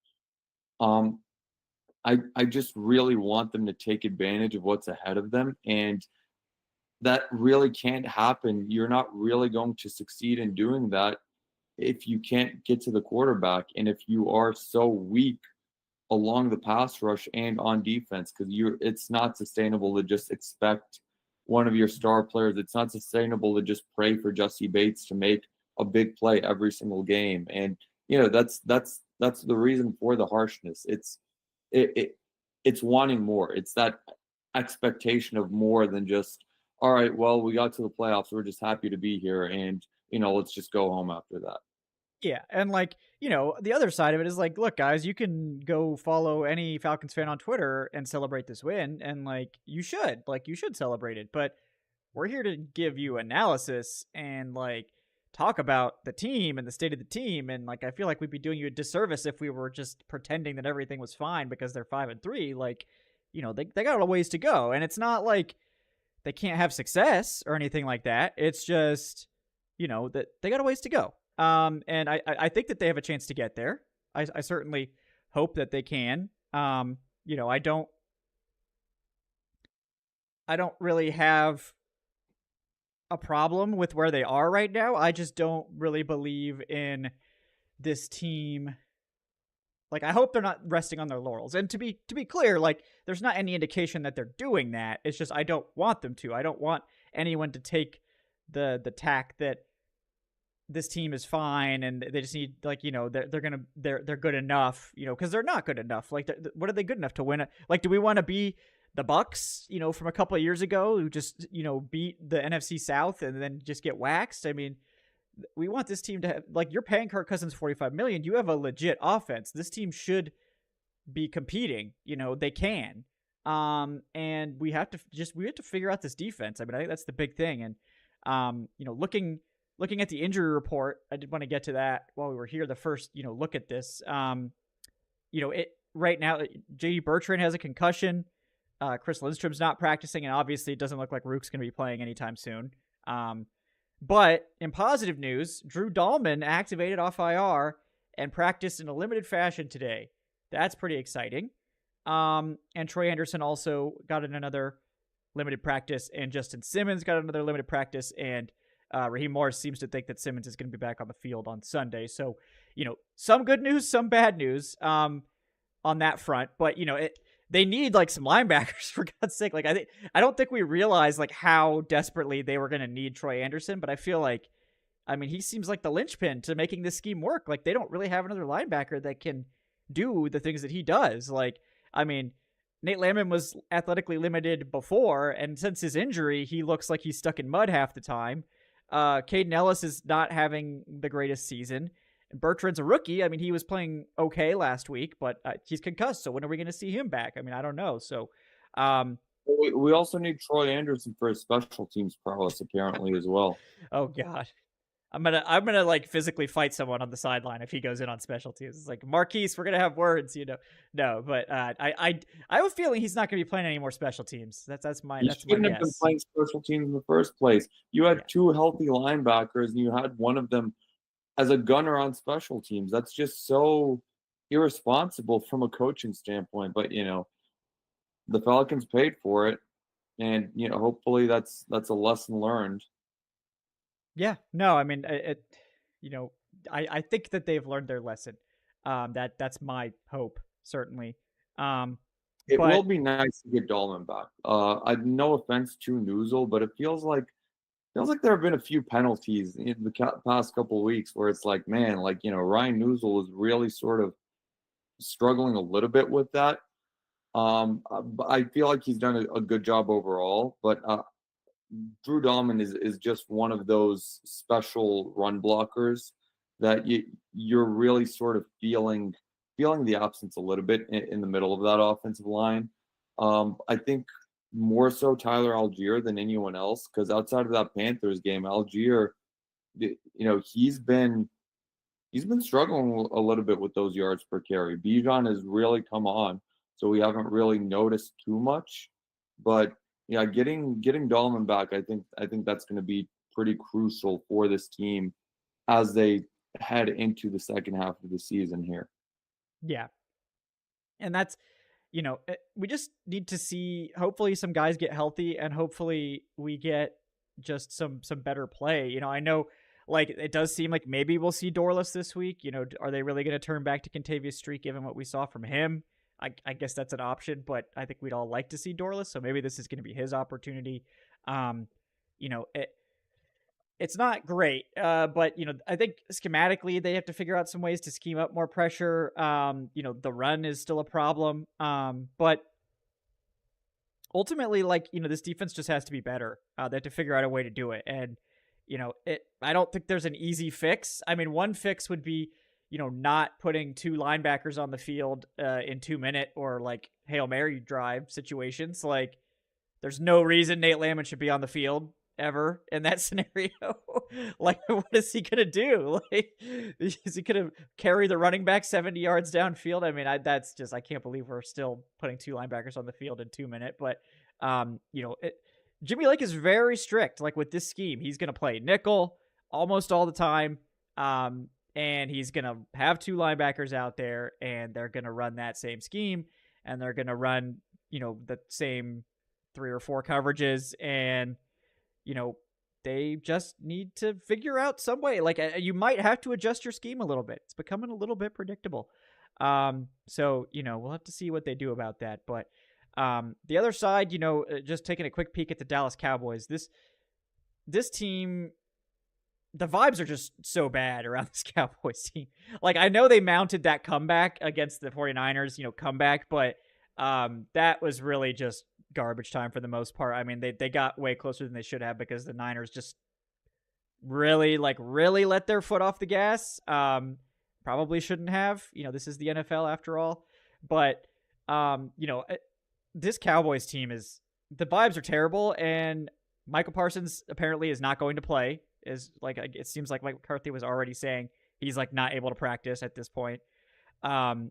I just really want them to take advantage of what's ahead of them, and that really can't happen. You're not really going to succeed in doing that if you can't get to the quarterback and if you are so weak along the pass rush and on defense, because it's not sustainable to just expect one of your star players. It's not sustainable to just pray for Jesse Bates to make a big play every single game. And that's the reason for the harshness. It's wanting more. It's that expectation of more than just, all right, well, we got to the playoffs. We're just happy to be here, and let's just go home after that. Yeah, and the other side of it is like, look, guys, you can go follow any Falcons fan on Twitter and celebrate this win, and you should celebrate it. But we're here to give you analysis and talk about the team and the state of the team, and I feel like we'd be doing you a disservice if we were just pretending that everything was fine because they're 5-3. They got a ways to go, and it's not like they can't have success or anything like that. It's just that they got a ways to go. And I think that they have a chance to get there. I certainly hope that they can. I don't really have a problem with where they are right now. I just don't really believe in this team. I hope they're not resting on their laurels. And to be clear, there's not any indication that they're doing that. It's just I don't want them to. I don't want anyone to take the tack that this team is fine and they just need they're good enough, because they're not good enough. What are they good enough to win? Do we want to be the Bucs, from a couple of years ago who just beat the NFC South and then just get waxed? I mean, we want this team to have, you're paying Kirk Cousins $45 million. You have a legit offense. This team should be competing. They can. And we have to figure out this defense. I mean, I think that's the big thing. And looking at the injury report, I did want to get to that while we were here. The first, look at this. It right now, J.D. Bertrand has a concussion. Chris Lindstrom's not practicing, and obviously it doesn't look like Rook's going to be playing anytime soon. But in positive news, Drew Dahlman activated off IR and practiced in a limited fashion today. That's pretty exciting. And Troy Anderson also got in another limited practice, and Justin Simmons got another limited practice, and Raheem Morris seems to think that Simmons is going to be back on the field on Sunday. So, some good news, some bad news on that front. But, they need like some linebackers, for God's sake. Like, I don't think we realized like how desperately they were going to need Troy Anderson, but I feel like, he seems like the linchpin to making this scheme work. Like, they don't really have another linebacker that can do the things that he does. Like, Nate Landman was athletically limited before, and since his injury, he looks like he's stuck in mud half the time. Caden Ellis is not having the greatest season. And Bertrand's a rookie. He was playing okay last week, but he's concussed. So when are we going to see him back? I don't know. So we also need Troy Anderson for his special teams prowess, apparently, as well. Oh God. I'm gonna like physically fight someone on the sideline if he goes in on special teams. It's like, Marquise, we're gonna have words, No, but I have a feeling he's not gonna be playing any more special teams. That's my guess. Shouldn't have been playing special teams in the first place. You had two healthy linebackers, and you had one of them as a gunner on special teams. That's just so irresponsible from a coaching standpoint. But the Falcons paid for it, and hopefully that's a lesson learned. Yeah, no, I think that they've learned their lesson. That's my hope, certainly. It will be nice to get Dahlman back. No offense to Newsel, but it feels like there have been a few penalties in the past couple of weeks where it's like, man, Ryan Newsel is really sort of struggling a little bit with that. I feel like he's done a good job overall, but Drew Dahlman is just one of those special run blockers that you're really sort of feeling the absence a little bit in the middle of that offensive line. I think more so Tyler Algier than anyone else, because outside of that Panthers game, Algier, he's been struggling a little bit with those yards per carry. Bijan has really come on, so we haven't really noticed too much, but yeah, getting Dahlman back, I think that's going to be pretty crucial for this team as they head into the second half of the season here. Yeah. And that's, we just need to see, hopefully some guys get healthy, and hopefully we get just some better play. I know, like, it does seem like maybe we'll see Dorless this week. Are they really going to turn back to Contavious Street given what we saw from him? I guess that's an option, but I think we'd all like to see Dorless, so maybe this is going to be his opportunity. It's not great, but I think schematically they have to figure out some ways to scheme up more pressure. The run is still a problem, but ultimately, this defense just has to be better. They have to figure out a way to do it, and I don't think there's an easy fix. One fix would be, not putting two linebackers on the field in 2 minute or like Hail Mary drive situations. Like, there's no reason Nate Landman should be on the field ever in that scenario. Like, what is he gonna do? Like, is he gonna carry the running back 70 yards downfield? I can't believe we're still putting two linebackers on the field in 2 minute. But Jimmy Lake is very strict. Like, with this scheme, he's gonna play nickel almost all the time. And he's going to have two linebackers out there, and they're going to run that same scheme, and they're going to run, the same 3 or 4 coverages. And, they just need to figure out some way. Like, you might have to adjust your scheme a little bit. It's becoming a little bit predictable. So, we'll have to see what they do about that. But the other side, just taking a quick peek at the Dallas Cowboys, this team, the vibes are just so bad around this Cowboys team. Like, I know they mounted that comeback against the 49ers, comeback, but that was really just garbage time for the most part. They got way closer than they should have because the Niners just really let their foot off the gas. Probably shouldn't have. This is the NFL after all. But, this Cowboys team is, the vibes are terrible, and Michael Parsons apparently is not going to play. Is like, it seems like Mike McCarthy was already saying he's like not able to practice at this point. Deron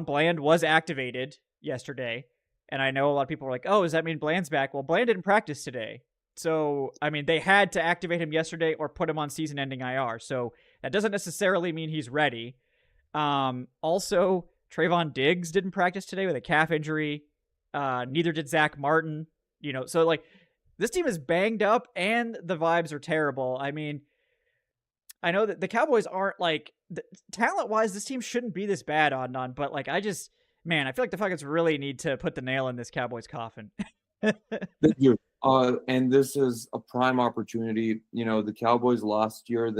Bland was activated yesterday, and I know a lot of people were like, "Oh, does that mean Bland's back?" Well, Bland didn't practice today, so I mean they had to activate him yesterday or put him on season-ending IR. So that doesn't necessarily mean he's ready. Also, Trayvon Diggs didn't practice today with a calf injury. Neither did Zach Martin. So like this team is banged up and the vibes are terrible. I mean, I know that the Cowboys aren't like talent-wise, this team shouldn't be this bad, Adnan, but like I feel like the Falcons really need to put the nail in this Cowboys coffin. Thank you. And this is a prime opportunity. The Cowboys last year,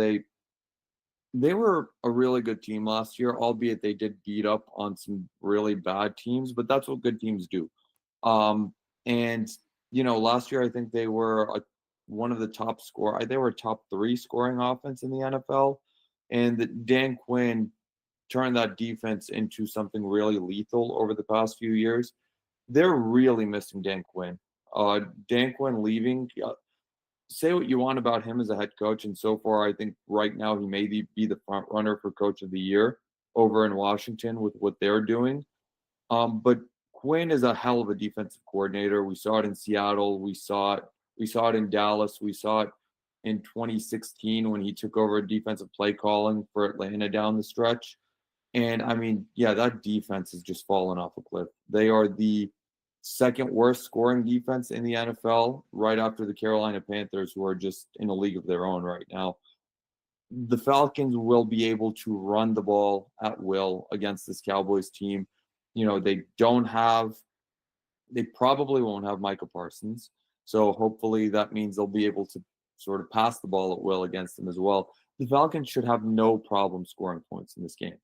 they were a really good team last year, albeit they did beat up on some really bad teams, but that's what good teams do. And last year I think they were one of the top they were a top 3 scoring offense in the NFL, and Dan Quinn turned that defense into something really lethal over the past few years. They're really missing Dan Quinn. Dan Quinn leaving, say what you want about him as a head coach, and so far I think right now he may be the front runner for coach of the year over in Washington with what they're doing. But Quinn is a hell of a defensive coordinator. We saw it in Seattle. We saw it in Dallas. We saw it in 2016 when he took over defensive play calling for Atlanta down the stretch. And I mean, yeah, that defense has just fallen off a cliff. They are the second worst scoring defense in the NFL, right after the Carolina Panthers, who are just in a league of their own right now. The Falcons will be able to run the ball at will against this Cowboys team. They probably won't have Michael Parsons. So hopefully that means they'll be able to sort of pass the ball at will against them as well. The Falcons should have no problem scoring points in this game.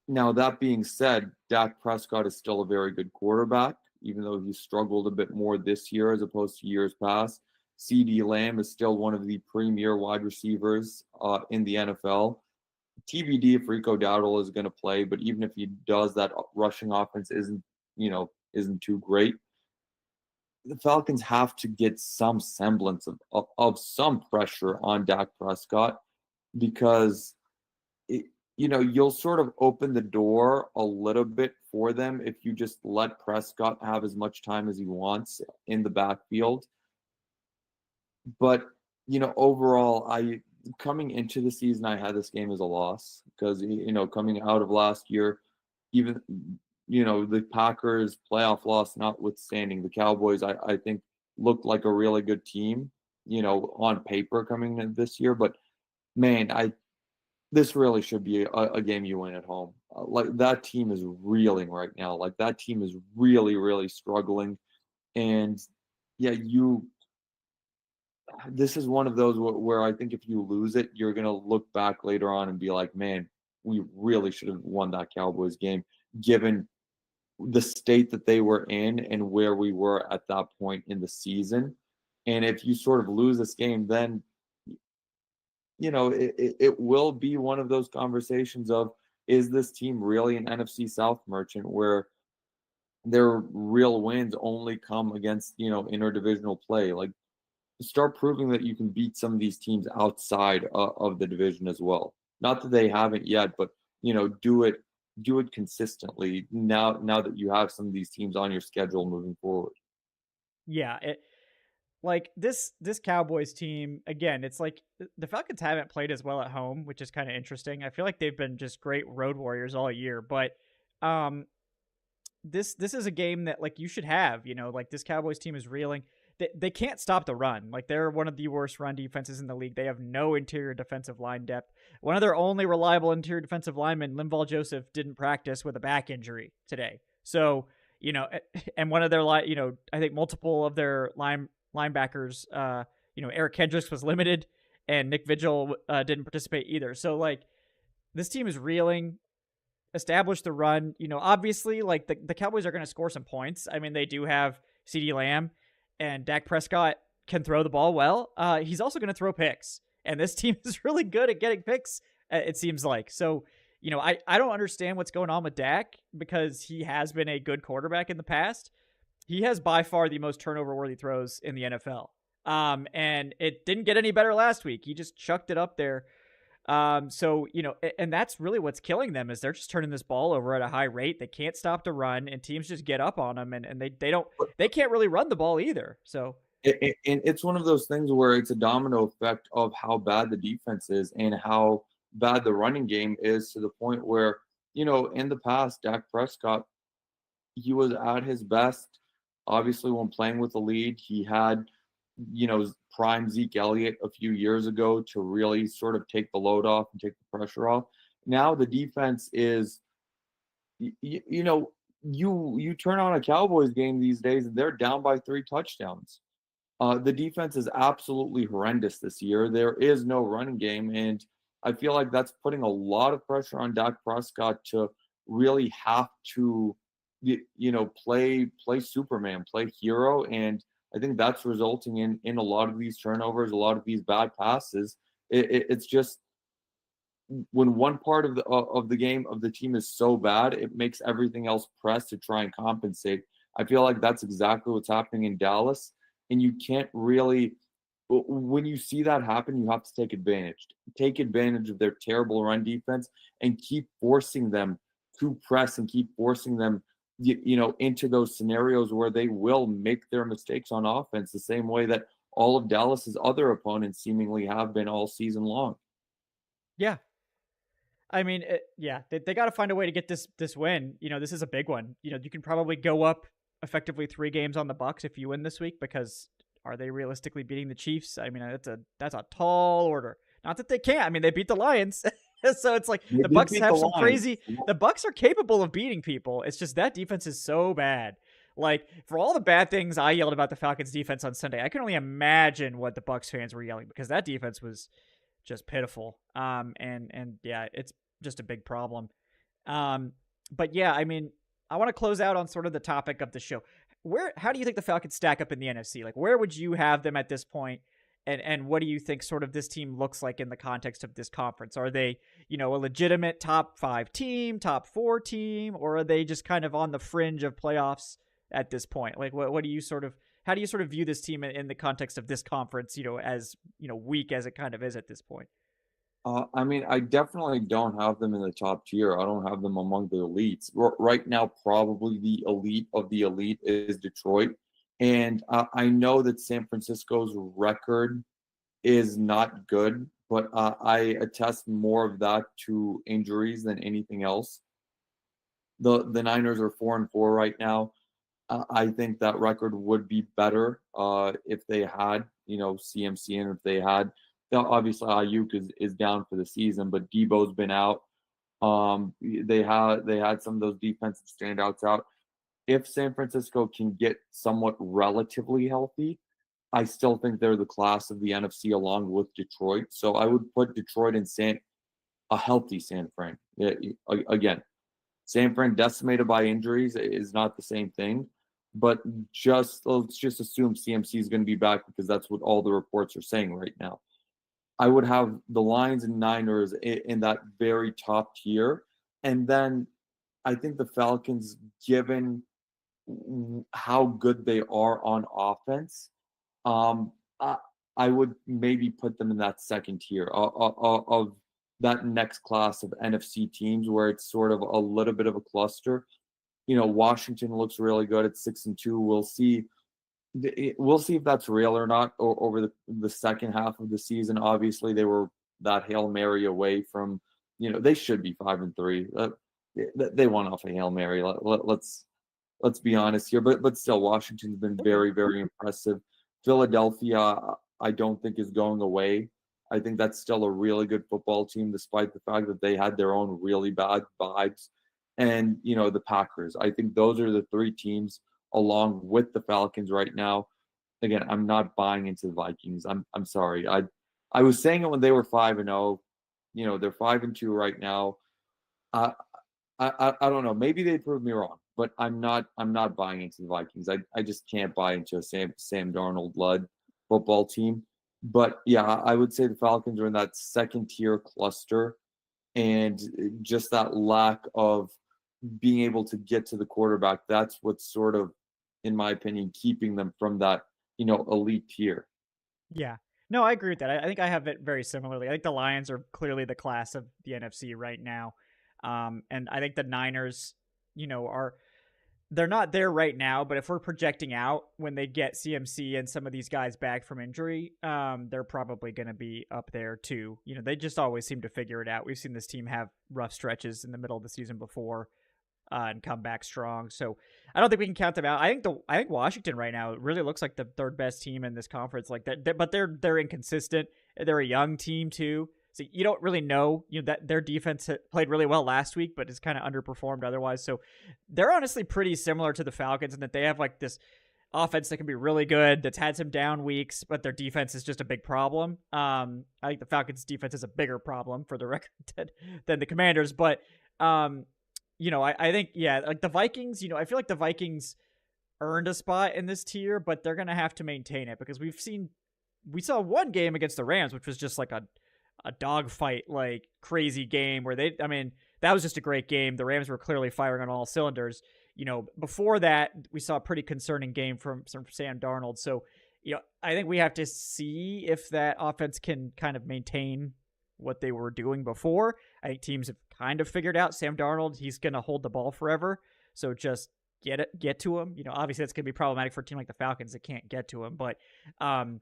Now, that being said, Dak Prescott is still a very good quarterback, even though he struggled a bit more this year as opposed to years past. CeeDee Lamb is still one of the premier wide receivers in the NFL. TBD if Rico Dowdle is going to play, but even if he does, that rushing offense isn't too great. The Falcons have to get some semblance of some pressure on Dak Prescott, because you'll sort of open the door a little bit for them if you just let Prescott have as much time as he wants in the backfield. But, overall, coming into the season, I had this game as a loss because, coming out of last year, even, the Packers playoff loss notwithstanding, the Cowboys, I think, looked like a really good team, on paper coming in this year. But, man, this really should be a game you win at home. Like, that team is reeling right now. Like, that team is really, really struggling. And, yeah, this is one of those where I think if you lose it, you're going to look back later on and be like, man, we really should have won that Cowboys game, given the state that they were in and where we were at that point in the season. And if you sort of lose this game, then, it will be one of those conversations of, is this team really an NFC South merchant where their real wins only come against, interdivisional play? Like, start proving that you can beat some of these teams outside of the division as well. Not that they haven't yet, but do it consistently now that you have some of these teams on your schedule moving forward. Yeah, this Cowboys team, again, it's like the Falcons haven't played as well at home, which is kind of interesting. I feel like they've been just great road warriors all year, but this is a game that like you should have, like this Cowboys team is reeling. They can't stop the run. Like, they're one of the worst run defenses in the league. They have no interior defensive line depth. One of their only reliable interior defensive linemen, Linval Joseph, didn't practice with a back injury today. So, and one of their, I think multiple of their linebackers, Eric Kendricks was limited, and Nick Vigil didn't participate either. So, like, this team is reeling. Establish the run. Obviously, like, the Cowboys are going to score some points. I mean, they do have CeeDee Lamb, and Dak Prescott can throw the ball well. He's also going to throw picks, and this team is really good at getting picks, it seems like. So, I don't understand what's going on with Dak because he has been a good quarterback in the past. He has by far the most turnover-worthy throws in the NFL. And it didn't get any better last week. He just chucked it up there. So, and that's really what's killing them is they're just turning this ball over at a high rate. They can't stop to run, and teams just get up on them, and they can't really run the ball either. So it's one of those things where it's a domino effect of how bad the defense is and how bad the running game is, to the point where, in the past, Dak Prescott, he was at his best. Obviously, when playing with the lead, he had, prime Zeke Elliott a few years ago to really sort of take the load off and take the pressure off. Now the defense is, you turn on a Cowboys game these days and they're down by 3 touchdowns. The defense is absolutely horrendous this year. There is no running game, and I feel like that's putting a lot of pressure on Dak Prescott to really have to, play Superman, play hero, and I think that's resulting in a lot of these turnovers, a lot of these bad passes. It's just when one part of the game of the team is so bad, it makes everything else press to try and compensate. I feel like that's exactly what's happening in Dallas. And you can't really, when you see that happen, you have to take advantage. Take advantage of their terrible run defense and keep forcing them to press and keep forcing them, into those scenarios where they will make their mistakes on offense, the same way that all of Dallas's other opponents seemingly have been all season long. Yeah. I mean, they got to find a way to get this win. This is a big one. You can probably go up effectively 3 games on the Bucs if you win this week, because are they realistically beating the Chiefs? I mean, that's a tall order. Not that they can't. I mean, they beat the Lions. So it's like the Bucs have some crazy. The Bucs are capable of beating people. It's just that defense is so bad. Like, for all the bad things I yelled about the Falcons defense on Sunday, I can only imagine what the Bucs fans were yelling, because that defense was just pitiful. And yeah, it's just a big problem. But yeah, I mean, I want to close out on sort of the topic of the show. How do you think the Falcons stack up in the NFC? Like, where would you have them at this point? And what do you think sort of this team looks like in the context of this conference? Are they, a legitimate top 5 team, top 4 team, or are they just kind of on the fringe of playoffs at this point? Like, how do you sort of view this team in the context of this conference, as, weak as it kind of is at this point? I mean, I definitely don't have them in the top tier. I don't have them among the elites. Right now, probably the elite of the elite is Detroit. And I know that San Francisco's record is not good, but I attest more of that to injuries than anything else. The Niners are 4-4 right now. I think that record would be better if they had, CMC, and if they had. Obviously, Ayuk is down for the season, but Debo's been out. They had some of those defensive standouts out. If San Francisco can get somewhat relatively healthy, I still think they're the class of the NFC along with Detroit. So I would put Detroit and a healthy San Fran. Again, San Fran decimated by injuries is not the same thing, but let's just assume CMC is going to be back, because that's what all the reports are saying right now. I would have the Lions and Niners in that very top tier. And then I think the Falcons, given how good they are on offense, I would maybe put them in that second tier of that next class of NFC teams, where it's sort of a little bit of a cluster. Washington looks really good at 6-2. We'll see if that's real or not over the second half of the season. Obviously, they were that Hail Mary away from, they should be 5-3. They won off a Hail Mary. Let's be honest here, but still, Washington's been very, very impressive. Philadelphia, I don't think is going away. I think that's still a really good football team, despite the fact that they had their own really bad vibes. And, the Packers. I think those are the 3 teams along with the Falcons right now. Again, I'm not buying into the Vikings. I'm sorry. I was saying it when they were 5-0. They're 5-2 right now. I don't know. Maybe they proved me wrong, but I'm not buying into the Vikings. I just can't buy into a Sam Darnold-led football team. But yeah, I would say the Falcons are in that second tier cluster and just that lack of being able to get to the quarterback, that's what's sort of, in my opinion, keeping them from that, elite tier. Yeah. No, I agree with that. I think I have it very similarly. I think the Lions are clearly the class of the NFC right now. And I think the Niners, they're not there right now, but if we're projecting out when they get CMC and some of these guys back from injury, they're probably going to be up there too. They just always seem to figure it out. We've seen this team have rough stretches in the middle of the season before. And come back strong. So I don't think we can count them out. I think Washington right now really looks like the third best team in this conference. Like that, but they're inconsistent. They're a young team too, so you don't really know. That their defense played really well last week, but it's kind of underperformed otherwise. So they're honestly pretty similar to the Falcons in that they have like this offense that can be really good, that's had some down weeks, but their defense is just a big problem. I think the Falcons' defense is a bigger problem for the record than the Commanders, but. I think, like the Vikings, I feel like the Vikings earned a spot in this tier, but they're going to have to maintain it because we saw one game against the Rams, which was just like a dogfight, like crazy game where that was just a great game. The Rams were clearly firing on all cylinders. Before that, we saw a pretty concerning game from Sam Darnold. So, I think we have to see if that offense can kind of maintain what they were doing before. I think teams have kind of figured out Sam Darnold. He's going to hold the ball forever. So just get to him. Obviously that's going to be problematic for a team like the Falcons that can't get to him. But, and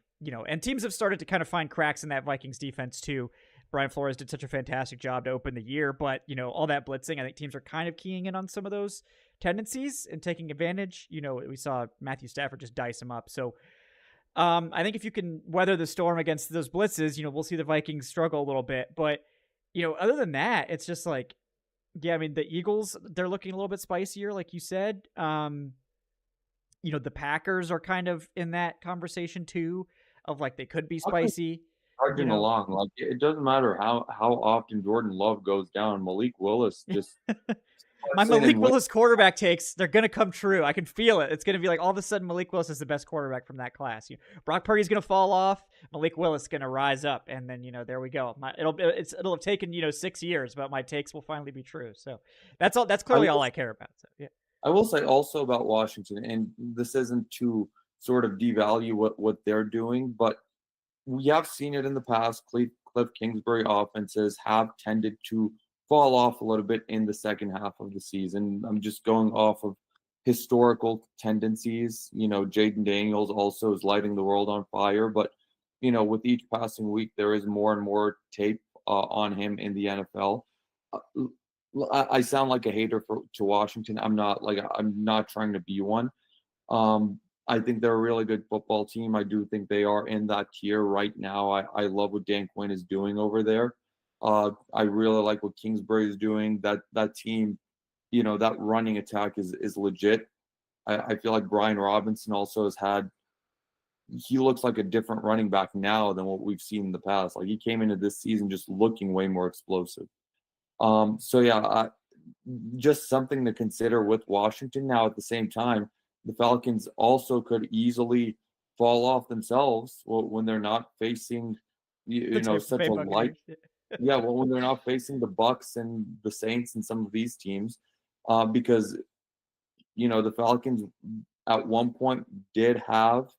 teams have started to kind of find cracks in that Vikings defense too. Brian Flores did such a fantastic job to open the year, but, all that blitzing, I think teams are kind of keying in on some of those tendencies and taking advantage. We saw Matthew Stafford just dice him up. So, I think if you can weather the storm against those blitzes, we'll see the Vikings struggle a little bit. But, other than that, it's just like, the Eagles, they're looking a little bit spicier, like you said. The Packers are kind of in that conversation too, of like they could be spicy. Charging along, like it doesn't matter how often Jordan Love goes down. Malik Willis just. My Malik Willis quarterback takes, they're going to come true. I can feel it. It's going to be like all of a sudden Malik Willis is the best quarterback from that class. Brock Purdy's going to fall off. Malik Willis is going to rise up. And then, there we go. It'll have taken, 6 years, but my takes will finally be true. So that's all. That's clearly all I care about. So, yeah. I will say also about Washington, and this isn't to sort of devalue what they're doing, but we have seen it in the past. Cliff Kingsbury offenses have tended to fall off a little bit in the second half of the season. I'm just going off of historical tendencies. Jaden Daniels also is lighting the world on fire, but with each passing week, there is more and more tape on him in the NFL. I sound like a hater to Washington. I'm not trying to be one. I think they're a really good football team. I do think they are in that tier right now. I love what Dan Quinn is doing over there. I really like what Kingsbury is doing. That team, that running attack is legit. I feel like Brian Robinson also he looks like a different running back now than what we've seen in the past. Like he came into this season just looking way more explosive. Just something to consider with Washington. Now at the same time, the Falcons also could easily fall off themselves when they're not facing, such a light. Yeah, well, when they're not facing the Bucs and the Saints and some of these teams, because the Falcons at one point did have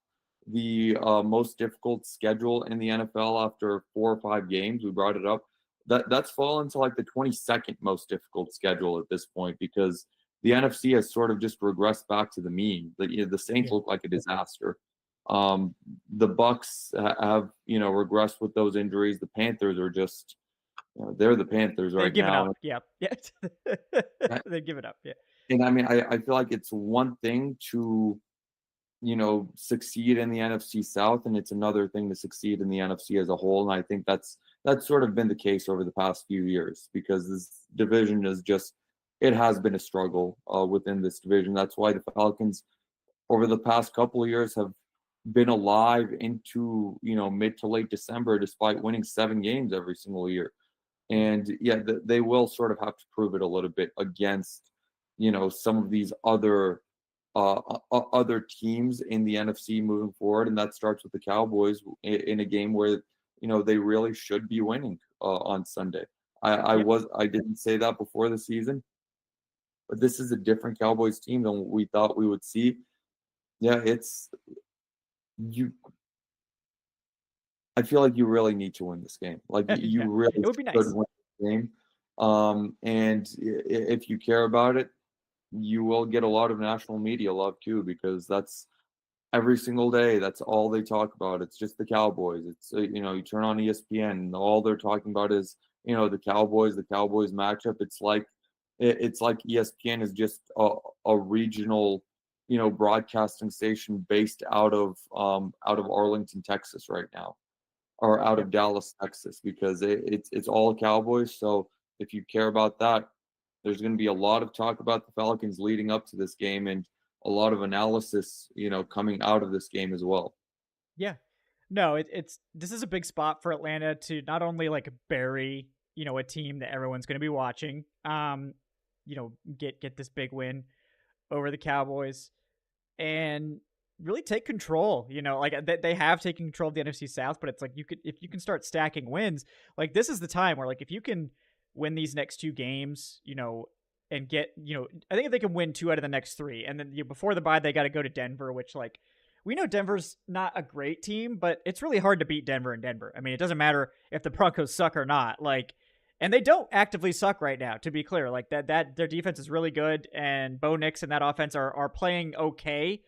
the most difficult schedule in the NFL after 4 or 5 games. We brought it up. That's fallen to like the 22nd most difficult schedule at this point because the NFC has sort of just regressed back to the mean. The Saints look like a disaster. The Bucs have regressed with those injuries. The Panthers are just. They're the Panthers right now. Yeah. They give it up. Yeah. And I feel like it's one thing to, succeed in the NFC South, and it's another thing to succeed in the NFC as a whole. And I think that's sort of been the case over the past few years because this division it has been a struggle within this division. That's why the Falcons over the past couple of years have been alive into, mid to late December, despite winning 7 games every single year. And they will sort of have to prove it a little bit against, some of these other teams in the NFC moving forward. And that starts with the Cowboys in a game where, they really should be winning on Sunday. I didn't say that before the season, but this is a different Cowboys team than we thought we would see. Yeah, you. I feel like you really need to win this game. Like you really it would be should nice. win the game. And if you care about it, you will get a lot of national media love too, because that's every single day. That's all they talk about. It's just the Cowboys. It's you turn on ESPN, and all they're talking about is the Cowboys matchup. It's like ESPN is just a regional broadcasting station based out of Arlington, Texas right now, or out of Dallas, Texas, because it's all Cowboys. So if you care about that, there's going to be a lot of talk about the Falcons leading up to this game, and a lot of analysis, coming out of this game as well. Yeah. No, this is a big spot for Atlanta to not only like bury, a team that everyone's going to be watching, get this big win over the Cowboys and really take control. Like they have taken control of the NFC South, but it's like if you can start stacking wins, like this is the time where like if you can win these next two games, and get, I think if they can win 2 out of the next 3, and then before the bye they got to go to Denver, which like we know Denver's not a great team, but it's really hard to beat Denver in Denver. I mean, it doesn't matter if the Broncos suck or not. Like, and they don't actively suck right now, to be clear. Like that their defense is really good, and Bo Nix and that offense are playing okay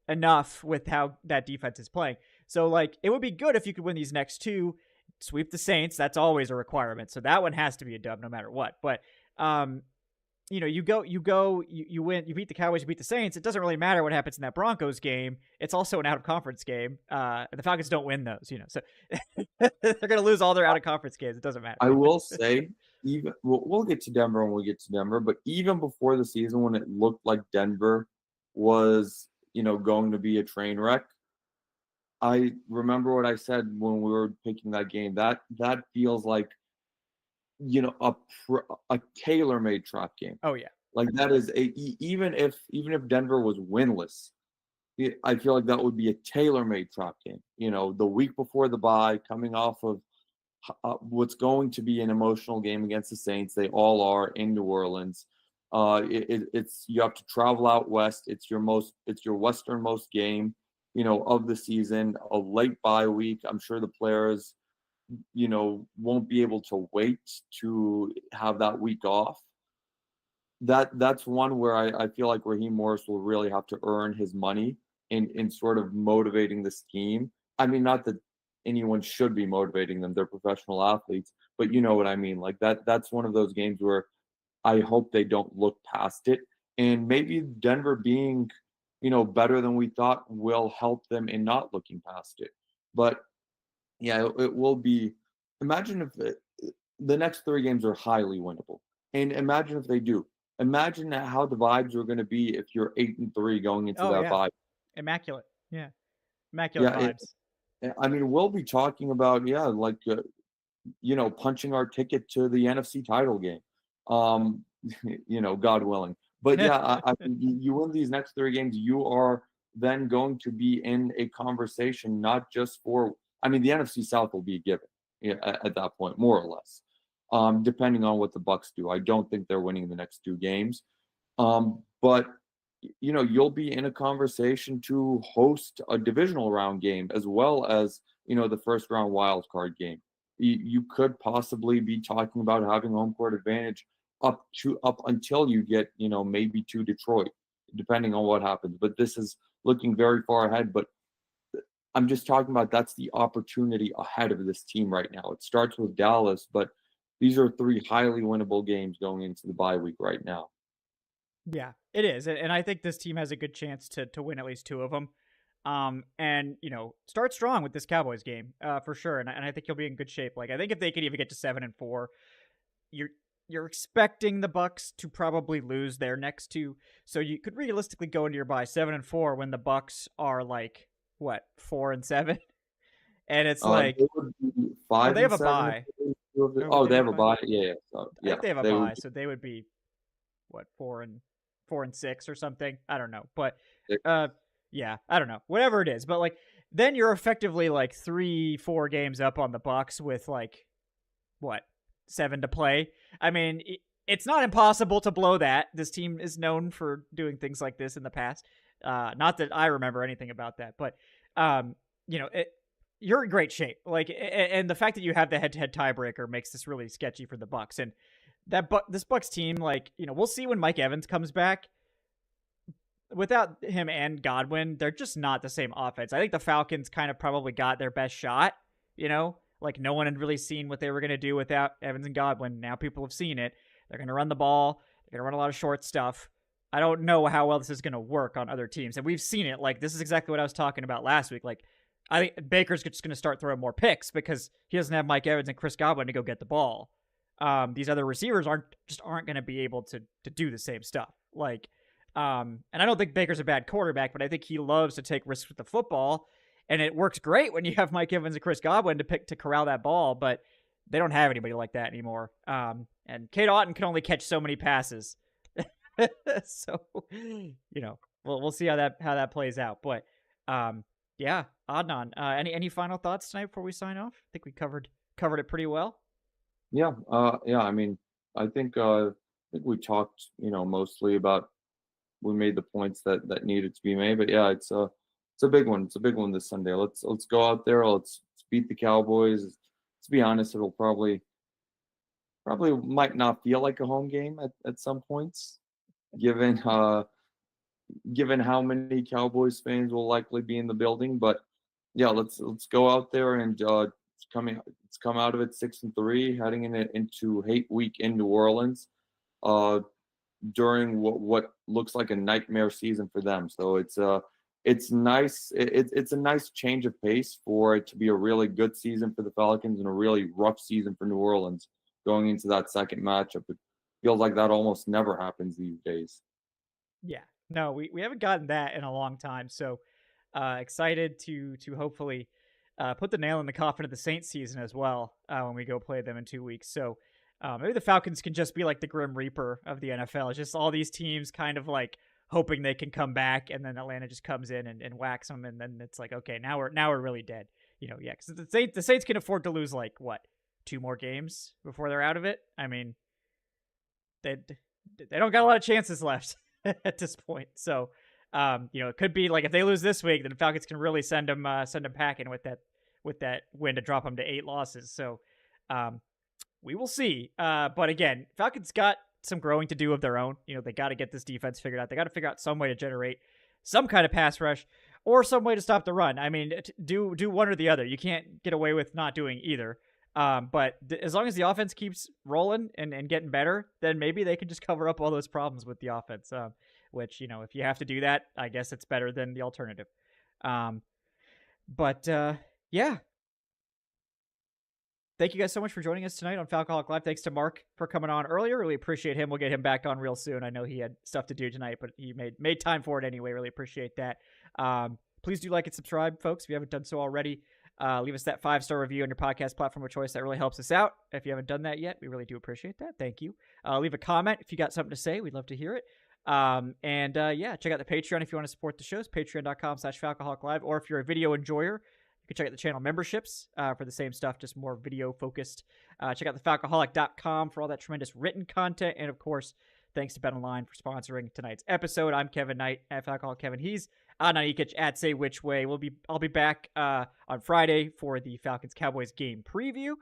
enough with how that defense is playing. So like it would be good if you could win these next 2, sweep the Saints. That's always a requirement. So that one has to be a dub no matter what. But you win, you beat the Cowboys, you beat the Saints. It doesn't really matter what happens in that Broncos game. It's also an out of conference game. The Falcons don't win those, so they're going to lose all their out of conference games. It doesn't matter. I will say, even we'll get to Denver when we get to Denver, but even before the season, when it looked like Denver was, going to be a train wreck, I remember what I said when we were picking that game. That feels like a tailor-made trap game. Oh yeah, like that is even if Denver was winless, I feel like that would be a tailor-made trap game. The week before the bye, coming off of what's going to be an emotional game against the Saints. They all are in New Orleans. It's you have to travel out west. It's your westernmost game, of the season. A late bye week. I'm sure the players won't be able to wait to have that week off. That's one where I feel like Raheem Morris will really have to earn his money in sort of motivating this team. I mean, not that anyone should be motivating them. They're professional athletes, but you know what I mean? Like that's one of those games where I hope they don't look past it. And maybe Denver being, better than we thought will help them in not looking past it. But yeah, it will be. Imagine if the next 3 games are highly winnable, and imagine if they do. Imagine how the vibes are going to be if you're 8-3 going into that bye. Immaculate, immaculate vibes. I mean, we'll be talking about punching our ticket to the NFC title game, God willing. But yeah, I mean, you win these next 3 games, you are then going to be in a conversation, not just for. I mean, the NFC South will be a given at that point, more or less, depending on what the Bucs do. I don't think they're winning the next 2 games, but you'll be in a conversation to host a divisional round game as well as the first round wild card game. You could possibly be talking about having home court advantage up until you get maybe to Detroit, depending on what happens. But this is looking very far ahead. But I'm just talking about that's the opportunity ahead of this team right now. It starts with Dallas, but these are 3 highly winnable games going into the bye week right now. Yeah, it is. And I think this team has a good chance to win at least 2 of them. And start strong with this Cowboys game, for sure. And I think you'll be in good shape. Like, I think if they could even get to 7-4, you're expecting the Bucs to probably lose their next 2. So you could realistically go into your bye 7-4 when the Bucs are like, what, 4-7? And it's like, they would be 5 they have a bye. They have a bye. Yeah. So, I think they have a bye, so they would be what, 4-6 or something. I don't know, but yeah, I don't know. Whatever it is, but like then you're effectively like 3-4 games up on the Bucs with like what 7 to play. I mean, it's not impossible to blow that. This team is known for doing things like this in the past. Not that I remember anything about that, but you're in great shape. Like, and the fact that you have the head-to-head tiebreaker makes this really sketchy for the Bucs. And this Bucs team, like, we'll see when Mike Evans comes back. Without him and Godwin, they're just not the same offense. I think the Falcons kind of probably got their best shot. Like, no one had really seen what they were going to do without Evans and Godwin. Now people have seen it. They're going to run the ball. They're going to run a lot of short stuff. I don't know how well this is going to work on other teams. And we've seen it. Like, this is exactly what I was talking about last week. Like, I think Baker's just going to start throwing more picks because he doesn't have Mike Evans and Chris Godwin to go get the ball. These other receivers aren't going to be able to do the same stuff. Like, and I don't think Baker's a bad quarterback, but I think he loves to take risks with the football, and it works great when you have Mike Evans and Chris Godwin to corral that ball. But they don't have anybody like that anymore. And Cade Otton can only catch so many passes, so we'll see how that plays out. But yeah, Adnan, any final thoughts tonight before we sign off? I think we covered it pretty well. Yeah. I mean, I think we talked, mostly about, we made the points that needed to be made. But yeah, it's a big one. It's a big one this Sunday. Let's go out there. Let's beat the Cowboys. To be honest, it'll probably might not feel like a home game at some points, given how many Cowboys fans will likely be in the building. But yeah, let's go out there and come out of it 6-3, heading into Hate Week in New Orleans, during what looks like a nightmare season for them. So it's nice. It's a nice change of pace for it to be a really good season for the Falcons and a really rough season for New Orleans going into that second matchup. It feels like that almost never happens these days. Yeah, no, we haven't gotten that in a long time. So excited to hopefully put the nail in the coffin of the Saints season as well when we go play them in 2 weeks. So maybe the Falcons can just be like the Grim Reaper of the NFL. It's just all these teams kind of like hoping they can come back, and then Atlanta just comes in and whacks them, and then it's like, okay, now we're really dead. Yeah, because the Saints can afford to lose like what, 2 more games before they're out of it. I mean, they don't got a lot of chances left at this point. So it could be like if they lose this week, then the Falcons can really send them packing with that win to drop them to 8 losses. So we will see. But again, Falcons got some growing to do of their own. They got to get this defense figured out. They got to figure out some way to generate some kind of pass rush or some way to stop the run. I mean, do one or the other. You can't get away with not doing either. But as long as the offense keeps rolling and getting better, then maybe they can just cover up all those problems with the offense. Which, if you have to do that, I guess it's better than the alternative. But yeah. Thank you guys so much for joining us tonight on Falcoholic Live. Thanks to Mark for coming on earlier. Really appreciate him. We'll get him back on real soon. I know he had stuff to do tonight, but he made time for it anyway. Really appreciate that. Please do like and subscribe, folks, if you haven't done so already. Leave us that 5-star review on your podcast platform of choice. That really helps us out. If you haven't done that yet, we really do appreciate that. Thank you. Leave a comment if you got something to say. We'd love to hear it. Yeah, check out the Patreon if you want to support the shows. Patreon.com/Falcoholic Live. Or if you're a video enjoyer, you can check out the channel memberships for the same stuff, just more video focused. Check out the Falcoholic.com for all that tremendous written content. And of course, thanks to BetOnline for sponsoring tonight's episode. I'm Kevin Knight at Falcoholic Kevin. He's Adnan Ikic at Say Which Way. I'll be back on Friday for the Falcons Cowboys game preview.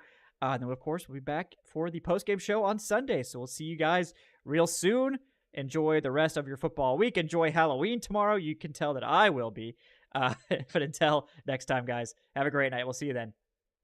And then of course we'll be back for the post-game show on Sunday. So we'll see you guys real soon. Enjoy the rest of your football week. Enjoy Halloween tomorrow. You can tell that I will be. But until next time, guys, have a great night. We'll see you then.